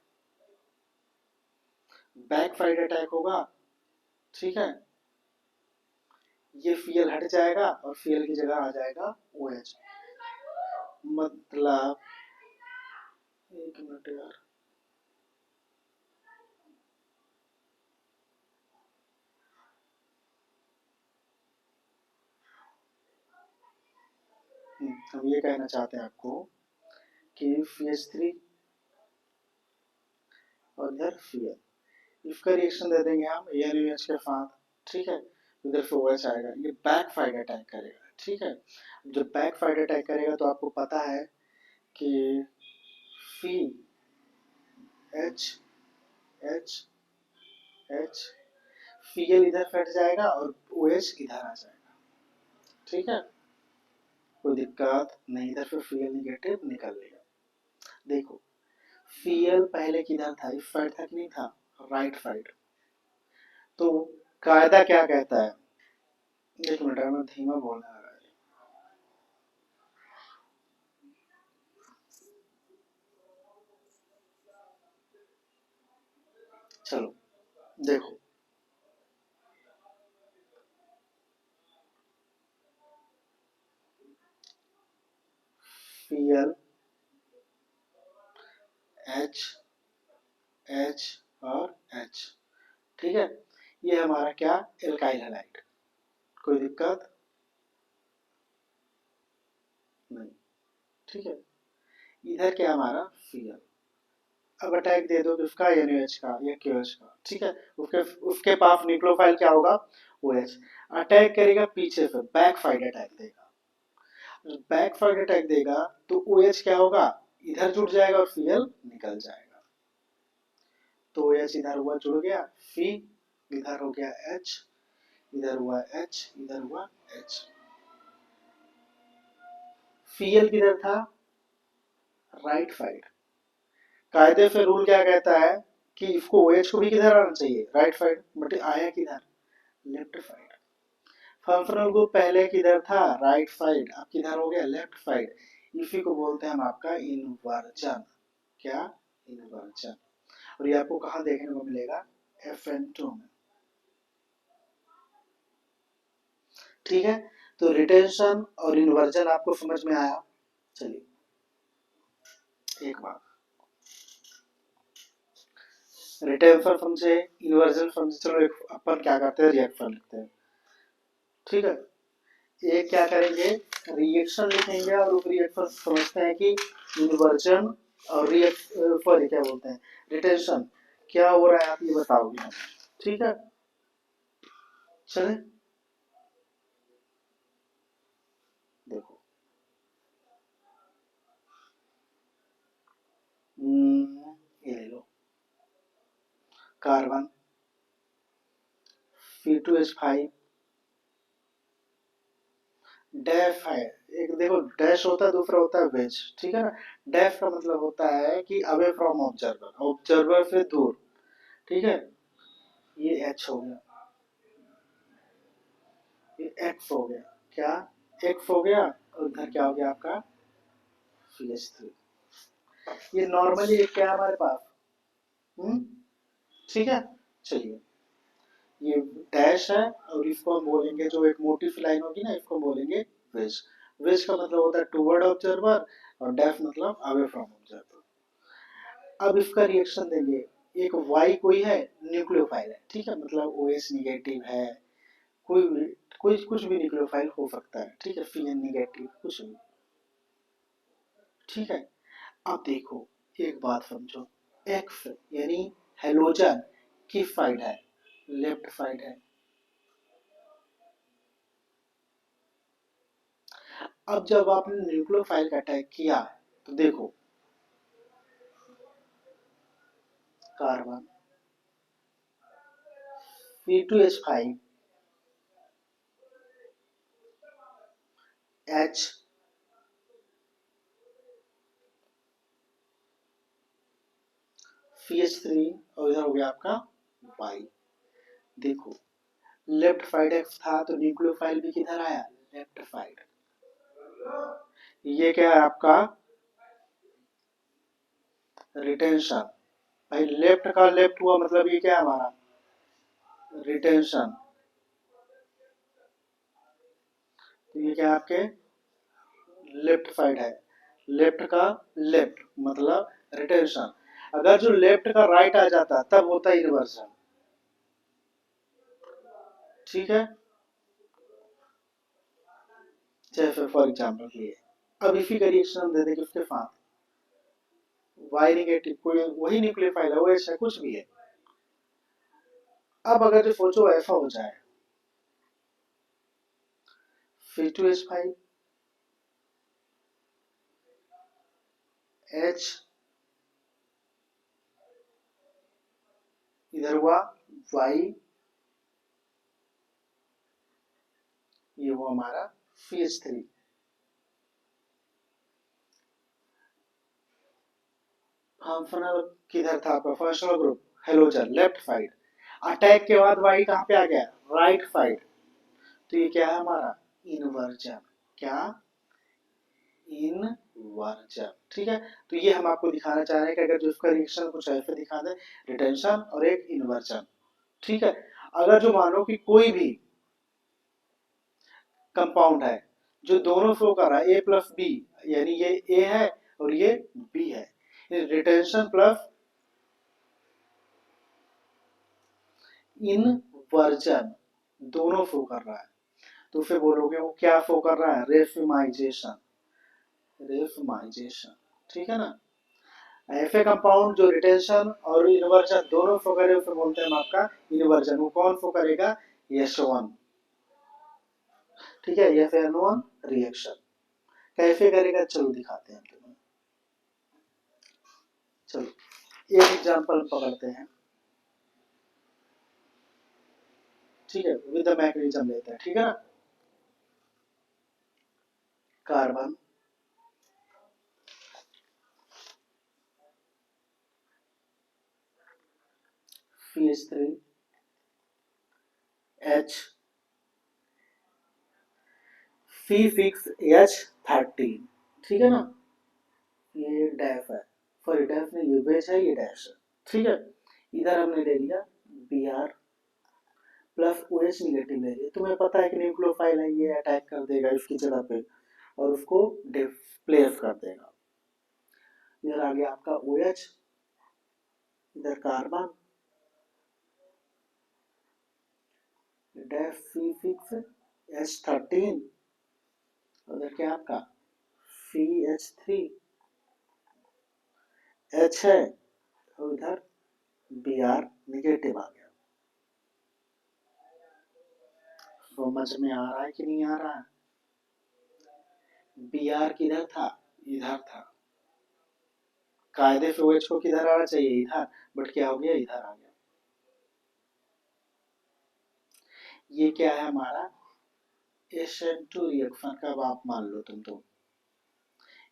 बैक साइड अटैक होगा। ठीक है, ये Cl हट जाएगा और Cl की जगह आ जाएगा OH। मतलब एक मिनट यार, हम ये कहना चाहते हैं आपको कि CH3 और इधर Cl, इसका रिएक्शन दे देंगे हम NaOH के साथ। ठीक है, इधर से OH आएगा, ये बैक साइड अटैक करेगा। ठीक है, जब बैक साइड अटैक करेगा तो आपको पता है कि CH H Cl इधर फट जाएगा और OH इधर आ जाएगा। ठीक है, कोई दिक्कत नहीं, इधर से Cl निगेटिव निकल लेगा। देखो Cl पहले किधर था, इस साइड था कि नहीं था, राइट साइड। तो कायदा क्या कहता है, एक मिनट मैं धीमा बोलने आ रहा है। चलो देखो, Cl H H और H, ठीक है, ये हमारा क्या, एल्काइल हैलाइड। कोई दिक्कत नहीं, ठीक है। इधर क्या हमारा फीयल। अब अटैक दे दो किसका, NaOH का या KOH का, ठीक है। उसके उसके पास न्यूक्लियोफाइल क्या होगा, OH। अटैक करेगा पीछे से, बैक साइड अटैक देगा। बैक साइड अटैक देगा तो OH क्या होगा, इधर जुड़ जाएगा और Cl निकल जाएगा। तो OH इधर हुआ जुड़ गया, फी इधर हो गया H, इधर हुआ H, इधर हुआ H। Cl किधर था, राइट साइड। कायदे से रूल क्या कहता है कि इसको OH को भी किधर आना चाहिए, राइट साइड, बट आया किधर, लेफ्ट साइड। फंक्शनल ग्रुप पहले किधर था, राइट साइड, अब किधर हो गया, लेफ्ट साइड। इसी को बोलते हैं हम आपका इन्वर्जन। क्या, इन्वर्जन। और ये आपको कहाँ देखने को मिलेगा, FN2 में, ठीक है। तो रिटेंशन और इन्वर्जन आपको समझ में आया। चलिए एक बात, रिटेंशन समझे, इन्वर्जन समझे, चलो एक अपन क्या करते हैं, रिएक्शन लिखते हैं, ठीक है। ये क्या करेंगे, रिएक्शन लिखेंगे और उस रिएक्शन समझते हैं कि इन्वर्जन और सॉरी क्या बोलते हैं, रिटेंशन क्या हो रहा है, आप ये बताओगे, ठीक है। चले देखो, ये ले लो, कार्बन C2H5 डैश है, एक देखो डैश होता है, दूसरा होता है वेज, ठीक है ना। डैश का मतलब होता है कि अवे फ्रॉम ऑब्जर्वर, ऑब्जर्वर से दूर, ठीक है। ये H हो गया, ये X हो गया, क्या X हो गया, और इधर क्या हो गया आपका CH3। ये नॉर्मली क्या है हमारे पास, हम्म, ठीक है। चलिए ये डैश है और इसको हम बोलेंगे, जो एक मोटी लाइन होगी ना, इसको बोलेंगे वेज। वेज का मतलब होता है टूवर्ड ऑब्जर्वर और डैश मतलब अवे फ्रॉम ऑब्जर्वर। अब इसका रिएक्शन देंगे, एक वाई कोई है, न्यूक्लियोफाइल है, ठीक है, मतलब OH निगेटिव है, कोई भी, कोई कुछ भी न्यूक्लियोफाइल हो सकता है, ठीक है, CN निगेटिव कुछ भी, ठीक है। अब देखो एक बात समझो, एक्स यानी हेलोजन किस साइड है, लेफ्ट साइड है। अब जब आपने न्यूक्लियोफाइल का अटैक किया तो देखो, कार्बन C2H5 H CH3 और इधर हो गया आपका Y। देखो लेफ्ट साइड एक्स था तो न्यूक्लियोफाइल भी किधर आया, लेफ्ट साइड। ये क्या है आपका रिटेंशन, भाई लेफ्ट का लेफ्ट हुआ मतलब ये क्या है हमारा रिटेंशन। तो ये क्या आपके लेफ्ट साइड है, लेफ्ट का लेफ्ट मतलब रिटेंशन। अगर जो लेफ्ट का राइट आ जाता तब होता इन्वर्जन, ठीक है। जैसे फॉर एग्जाम्पल लिए, अब इसी का रिएक्शन हम दे देंगे उसके साथ, वाई निगेटिव कोई वही न्यूक्लियोफाइल है, वो ऐसा कुछ भी है। अब अगर जो सोचो ऐसा हो जाए, C2H5 H इधर हुआ Y, ये हुआ हमारा CH3। फंक्शनल किधर था आपका, functional group halogen left side. Attack के बाद Y कहाँ पे आ गया, राइट साइड। तो ये क्या है हमारा इन्वर्जन, क्या इनवर्जन, ठीक है। तो ये हम आपको दिखाना चाह रहे हैं कि अगर जो इसका रिएक्शन कुछ ऐसे दिखा दे, रिटेंशन और एक इन्वर्जन, ठीक है। अगर जो मानो कि कोई भी कंपाउंड है जो दोनों फ्लो कर रहा है ए प्लस बी, यानी ये ए है और ये बी है, रिटेंशन प्लस इनवर्जन, वर्जन दोनों फ्लो कर रहा है, तो फिर बोलोगे वो क्या फ्लो कर रहा है, रेफमाइजेशन, रेफमाइजेशन, ठीक है ना। एफ ए कंपाउंड जो रिटेंशन और इन्वर्जन दोनों फ्लो करे फिर बोलते हैं हम आपका इन्वर्जन। वो कौन फ्लो करेगा, H1, ठीक है, FN1 रिएक्शन कैसे करेगा, चलो दिखाते हैं तुम्हें। चलो एक एग्जांपल पकड़ते हैं, ठीक है, विद द मैकेनिज्म लेते हैं, ठीक है ना। कार्बन CH3 H C6H13, ठीक है ना। ये डैफ है, सॉरी डैफ नहीं, ये बेस है, ये डैश है, ठीक है। इधर हमने ले लिया Br प्लस OH निगेटिव ले लिया। तुम्हें पता है कि न्यूक्लियोफाइल है, ये अटैक कर देगा इसकी जगह पे और उसको डिस्प्लेस कर देगा। इधर आ गया आपका OH, इधर कार्बन डैश C6H13, उधर क्या आपका CH3 H है और इधर Br निगेटिव आ गया। समझ में आ रहा है कि नहीं आ रहा है। Br किधर था, इधर था, कायदे से OH को किधर आना चाहिए, इधर, बट क्या हो गया, इधर आ गया। ये क्या है हमारा SN2 रिएक्शन का आप मान लो तुम तो।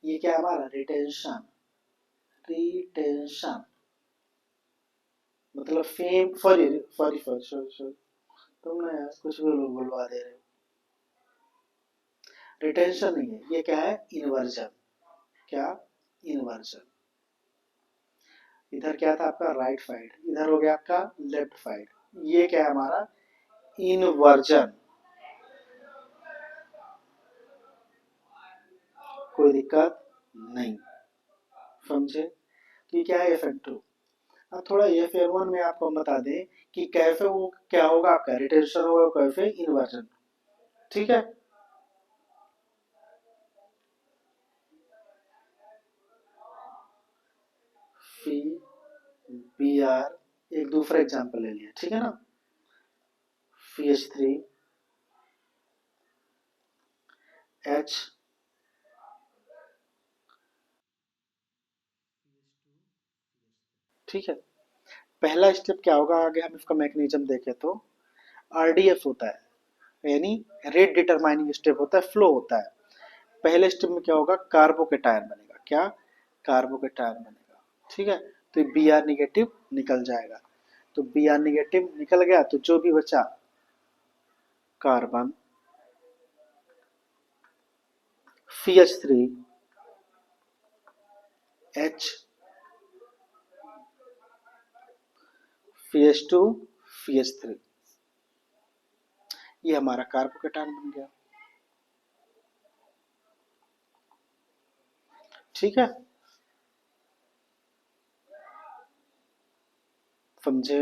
ये क्या है हमारा रिटेंशन, रिटेंशन मतलब fame, sorry sorry sorry sorry sorry, तुमने यार कुछ भी लोग बुलवा दे रहे हो। रिटेंशन नहीं है, ये क्या है इन्वर्जन, क्या इन्वर्जन। इधर क्या था आपका राइट साइड, इधर हो गया आपका लेफ्ट साइड, ये क्या है हमारा इन्वर्जन। कोई दिक्कत नहीं, समझे। तो ये क्या है FN2। अब थोड़ा FN1 में आपको हम बता दें कि कैसे वो क्या होगा आपका रिटेंशन होगा, कैसे इन्वर्जन, ठीक है। Br एक दूसरा एग्जांपल ले लिया, ठीक है ना। CH3 H ठीक है। पहला स्टेप क्या होगा, आगे हम इसका मैकेनिज्म देखें तो RDF होता है, यानी रेट डिटरमाइनिंग स्टेप होता है, फ्लो होता है। पहले स्टेप में क्या होगा, कार्बोकेटायन बनेगा, क्या कार्बोकेटायन बनेगा, ठीक है। तो Br निगेटिव निकल जाएगा, तो Br निगेटिव निकल गया तो जो भी बचा carbon CH3 H CH2 CH3, ये हमारा कार्बोकेटायन बन गया, ठीक है, समझे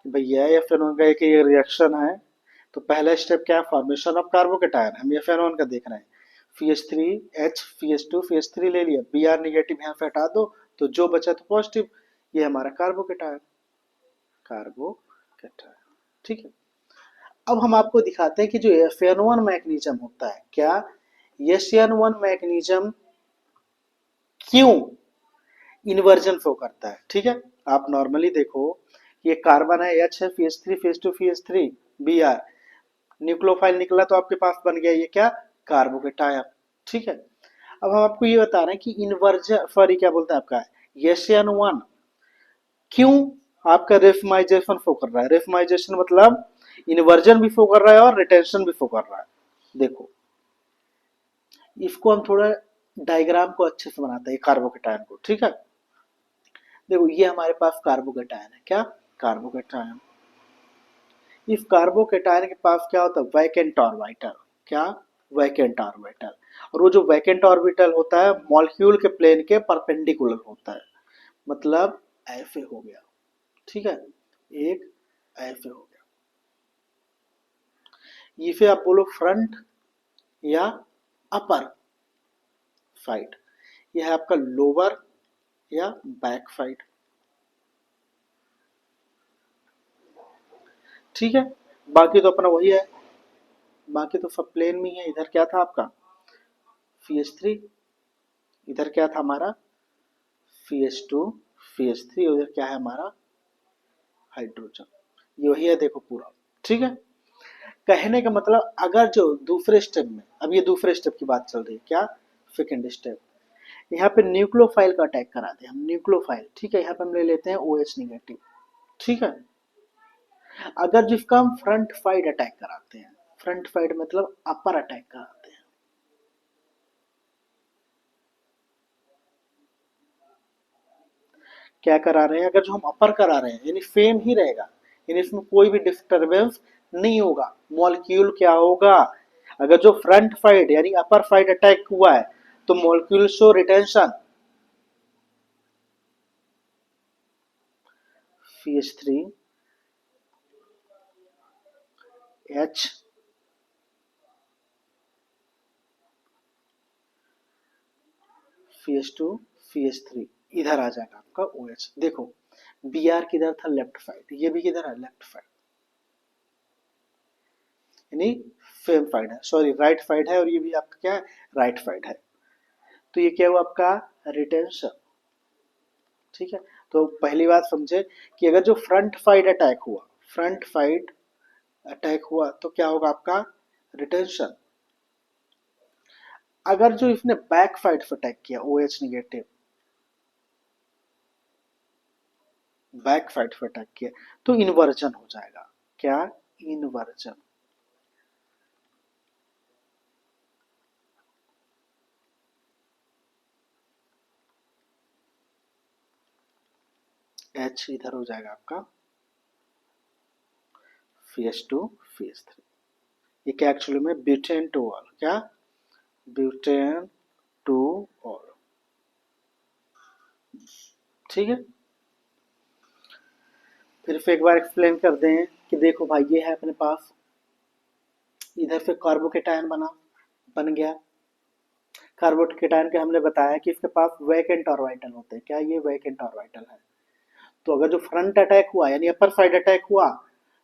भैया। ये फेनोन का एक ये रिएक्शन है, तो पहला स्टेप क्या है, फॉर्मेशन ऑफ कार्बोकेटायन, हम ये फेनोन का देख रहे हैं। CH3 H CH2 CH3 ले लिया, Br निगेटिव यहाँ पे हटा दो तो जो बचा तो पॉजिटिव, ये हमारा कार्बोकेटायन, कार्बोकेटायन, ठीक है। अब हम आपको दिखाते हैं कि जो FN1 मैग्नीशियम होता है, क्या FN1 मैग्नीशियम क्यों इन्वर्जन फ्लो करता है, ठीक है। आप नॉर्मली देखो, ये कार्बन है H है, CH3 CH2 CH3 Br, nucleophile निकला तो आपके पास बन गया ये क्या, कार्बोकेटायन, ठीक है। अब हम आपको ये बता रहे हैं कि इन्वर्जन, सॉरी क्या बोलते हैं आपका FN1 क्यों आपका रेफमाइजेशन फ्लो कर रहा है। रेफमाइजेशन मतलब इन्वर्जन भी फ्लो कर रहा है और रिटेंशन भी फ्लो कर रहा है। देखो इसको हम थोड़ा डायग्राम को अच्छे से बनाते हैं कार्बोकेटायन को, ठीक है। देखो ये हमारे पास कार्बोकेटायन है, क्या कार्बोकेटायन। इस कार्बोकेटायन के पास क्या होता है, वैकेंट ऑर्बिटल, क्या वैकेंट ऑर्बिटल। और वो जो वैकेंट ऑर्बिटल होता है मॉलिक्यूल के प्लेन के परपेंडिकुलर होता है, मतलब ऐसे हो गया, ठीक है, एक ऐसे हो गया, ये फिर आप बोलो फ्रंट या अपर फाइट, यह है आपका लोअर या बैक फाइट। ठीक है, बाकी तो अपना वही है, बाकी तो सब प्लेन में ही है। इधर क्या था आपका FeS3, इधर क्या था हमारा FeS2 FeS3, उधर क्या है हमारा हाइड्रोजन, ये वही है देखो पूरा। ठीक है, कहने का मतलब अगर जो दूसरे स्टेप में, अब ये दूसरे स्टेप की बात चल रही है, क्या सेकेंड स्टेप, यहाँ पे न्यूक्लियोफाइल का अटैक कराते हैं हम, न्यूक्लियोफाइल। ठीक है, यहाँ पे हम ले लेते हैं OH निगेटिव। ठीक है, अगर जिसका हम फ्रंट साइड अटैक कराते हैं, फ्रंट साइड मतलब अपर अटैक कराते हैं, क्या करा रहे हैं, अगर जो हम अपर करा रहे हैं यानी सेम ही रहेगा, यानी इसमें कोई भी डिस्टरबेंस नहीं होगा, मॉलिक्यूल क्या होगा, अगर जो फ्रंट साइड यानी अपर साइड अटैक हुआ है तो molecule show retention, CH3 H CH2 CH3, इधर आ जाएगा आपका OH। देखो Br किधर था, लेफ्ट साइड, ये भी किधर है, लेफ्ट साइड, यानी सेम साइड है, सॉरी राइट साइड है, और ये भी आपका क्या है, राइट साइड है। तो ये क्या हुआ आपका रिटेंशन। ठीक है, तो पहली बात समझे कि अगर जो फ्रंट साइड अटैक हुआ, फ्रंट साइड अटैक हुआ तो क्या होगा आपका रिटेंशन। अगर जो इसने बैक साइड से अटैक किया OH निगेटिव, बैक साइड से अटैक किया तो इन्वर्जन हो जाएगा, क्या इन्वर्जन। H इधर हो जाएगा आपका FeS2 FeS3, ये क्या एक्चुअली में ब्यूटेन टू ऑल, क्या ब्यूटेन टू ऑल। ठीक है, फिर से एक बार एक्सप्लेन कर दें कि देखो भाई ये है अपने पास, इधर से कार्बोकेटायन बन गया, कार्बोकेटायन के हमने बताया कि इसके पास वैकेंट ऑर्बिटल होते हैं, क्या ये वैकेंट ऑर्बिटल है। तो अगर जो फ्रंट अटैक हुआ यानी अपर साइड अटैक हुआ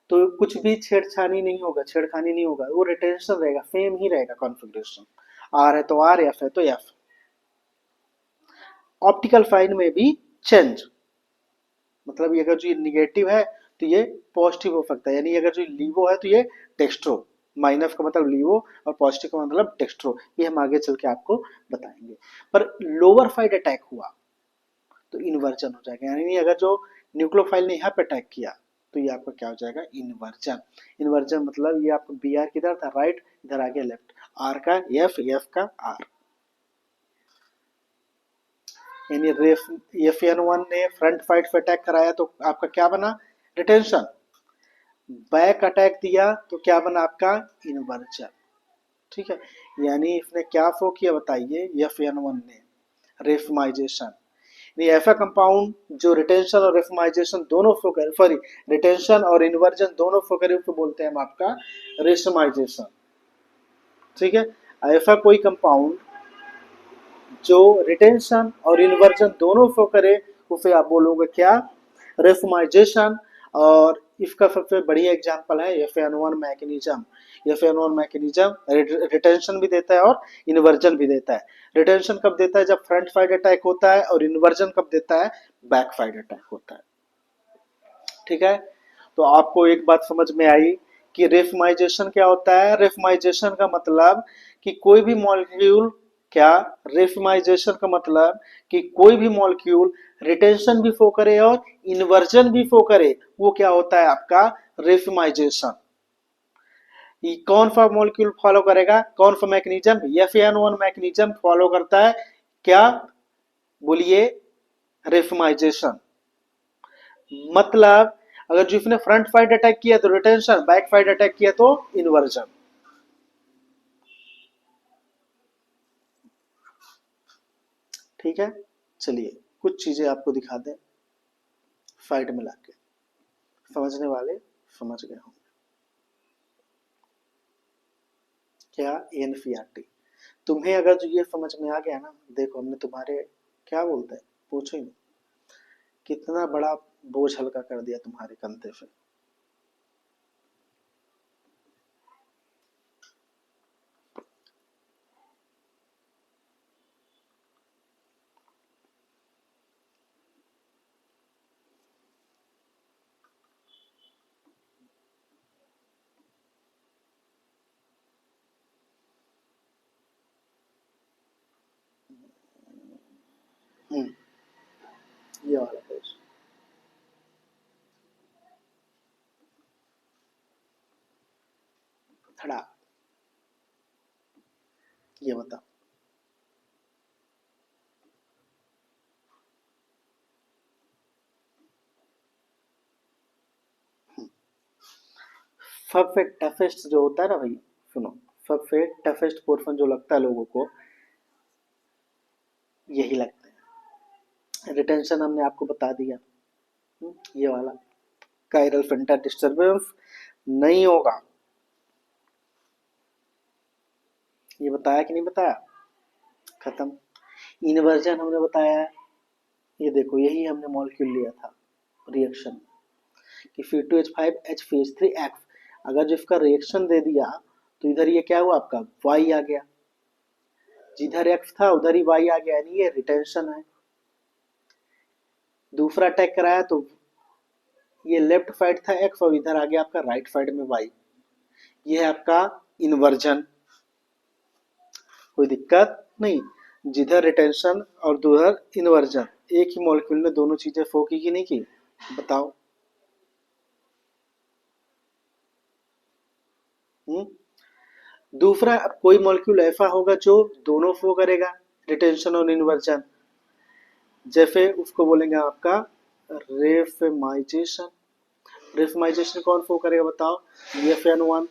तो कुछ भी छेड़छानी नहीं होगा, छेड़खानी नहीं होगा, वो रिटेंशन रहेगा, सेम ही रहेगा कॉन्फ़िगरेशन, आर है तो आर, एफ है तो एफ। ऑप्टिकल फाइन में भी चेंज, मतलब ये अगर जो ये निगेटिव है तो ये पॉजिटिव हो सकता है, यानी अगर जो लीवो है तो ये डेक्स्ट्रो, माइनस का मतलब लीवो और पॉजिटिव का मतलब डेक्स्ट्रो, ये हम आगे चल के आपको बताएंगे। पर लोअर साइड अटैक हुआ तो इन्वर्जन हो जाएगा, यानी अगर जो न्यूक्लियोफाइल ने यहाँ पे अटैक किया तो ये आपका क्या हो जाएगा इन्वर्जन। इन्वर्जन मतलब ये आपका Br किधर था, राइट, इधर आ गया लेफ्ट, आर का एफ का आर, यानी Fe1 ने फ्रंट साइड पे अटैक कराया तो आपका क्या बना रिटेंशन, बैक अटैक दिया तो क्या बना आपका इन्वर्जन। ठीक है, यानी इसने क्या शो किया बताइए Fe1 ने, रेफमाइजेशन, नहीं ऐसा कंपाउंड जो रिटेंशन और रेफमाइजेशन दोनों फ्लो करे, सॉरी रिटेंशन और इन्वर्जन दोनों फ्लो करे उसको बोलते हैं हम आपका रेशमाइजेशन। ठीक है, ऐसा कोई कंपाउंड जो रिटेंशन और इन्वर्जन दोनों फ्लो करे उसे आप बोलोगे क्या रेफमाइजेशन। और इसका सबसे बढ़िया एग्जांपल है Fe1 mechanism. Fe1 mechanism retention भी देता है और इन्वर्जन भी देता है। रिटेंशन कब देता है, जब फ्रंट साइड अटैक होता है, और इन्वर्जन कब देता है, बैक साइड अटैक होता है। ठीक है, तो आपको एक बात समझ में आई कि रेफमाइजेशन क्या होता है। रेफमाइजेशन का मतलब कि कोई भी मॉलिक्यूल, क्या रेफमाइजेशन का मतलब कि कोई भी मॉलिक्यूल रिटेंशन भी फो करे और इन्वर्जन भी फो करे, वो क्या होता है आपका रेफमाइजेशन। कौन सा मॉलिक्यूल फॉलो करेगा, कौन सा मैकेनिज्म, Fe1 मैकेनिज्म फॉलो करता है, क्या बोलिए रेफमाइजेशन। मतलब अगर जिसने फ्रंट साइड अटैक किया तो रिटेंशन, बैक साइड अटैक किया तो इन्वर्जन। ठीक है, चलिए कुछ चीजें आपको दिखा दें साइड में लाके, समझने वाले समझ गए होंगे। क्या? एनसीईआरटी। तुम्हें अगर जो ये समझ में आ गया ना, देखो हमने तुम्हारे क्या बोलते हैं, पूछो ही नहीं, कितना बड़ा बोझ हल्का कर दिया तुम्हारे कंधे पे। हम्म, ये वाला बोझ। खड़ा। ये बता। सबसे टफेस्ट जो होता है ना भाई, सुनो, सबसे टफेस्ट पोर्शन जो लगता है लोगों को, यही लगता है। रिटेंशन हमने आपको बता दिया। ये वाला कायरल फ्रंटल डिस्टर्बेंस नहीं होगा, ये बताया कि नहीं बताया? खत्म। इन्वर्जन हमने बताया है, ये देखो यही हमने मॉलिक्यूल लिया था रिएक्शन कि C2H5HCH3X। अगर जो इसका रिएक्शन दे दिया तो इधर ये क्या हुआ आपका, Y आ गया, जिधर X था उधर ही Y आ गया, यानी ये रिटेंशन है। दूसरा अटैक कराया तो ये लेफ्ट साइड था X और इधर आ गया आपका राइट साइड में Y, ये है आपका इन्वर्जन। कोई दिक्कत नहीं, जिधर रिटेंशन और उधर इन्वर्जन, एक ही मॉलिक्यूल ने दोनों चीजें फो की कि नहीं की, बताओ। दूसरा, अब कोई मॉलिक्यूल ऐसा होगा जो दोनों फ्लो करेगा, रिटेंशन और इन्वर्जन, जैसे उसको बोलेंगे आपका रेफमाइजेशन। रेफमाइजेशन कौन फ्लो करेगा बताओ, FN1।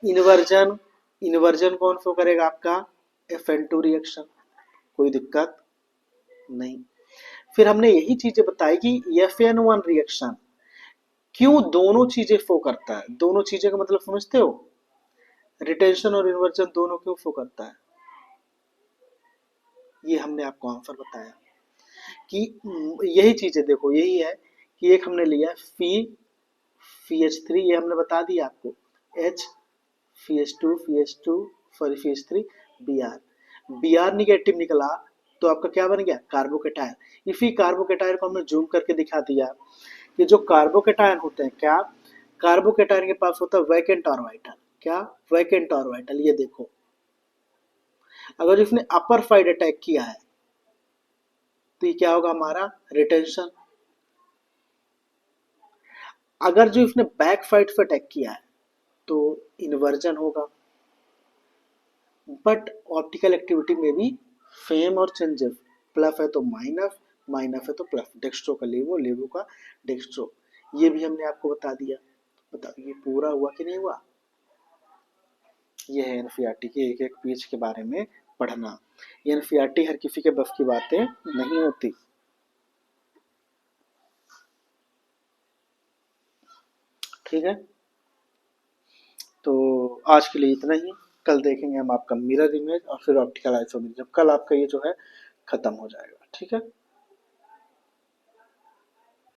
इन्वर्जन, इन्वर्जन कौन फ्लो करेगा आपका, FN2 रिएक्शन। कोई दिक्कत नहीं। फिर हमने यही चीजें बताई कि FN1 रिएक्शन क्यों दोनों चीजें फ्लो करता है, दोनों चीजें का मतलब समझते हो, रिटेंशन और इन्वर्जन दोनों क्यों फ्लो करता है, ये हमने आपको आंसर बताया कि यही चीजें देखो, यही है कि एक हमने लिया CH3, ये हमने बता दिया आपको, H CH2 sorry CH3 Br negative निकला तो आपका क्या बन गया, कार्बोकेटायन। इसी कार्बोकेटायन को हमने जूम करके दिखा दिया कि जो कार्बोकेटायन होते हैं, क्या कार्बोकेटायन के पास होता है वैकेंट ऑर्बिटल, क्या वैकेंट ऑर्बिटल, ये देखो। अगर इसने अपर साइड अटैक किया है तो ये क्या होगा हमारा, रिटेंशन। अगर जो इसने बैक साइड से अटैक किया है तो इन्वर्जन होगा। बट ऑप्टिकल एक्टिविटी में भी सेम और चेंजेस, प्लस है तो माइनस, माइनस है तो प्लस, डेक्स्ट्रो का लेवो, लेवो का डेक्स्ट्रो, ये भी हमने आपको बता दिया। बताओ ये पूरा हुआ कि नहीं हुआ। ये है एनसीईआरटी के एक एक पेज के बारे में पढ़ना। एनसीईआरटी हर किसी के बस की बातें नहीं होती। ठीक है, तो आज के लिए इतना ही। कल देखेंगे हम आपका मिरर इमेज और फिर ऑप्टिकल आइसोमेरिज्म, कल आपका ये जो है खत्म हो जाएगा। ठीक है।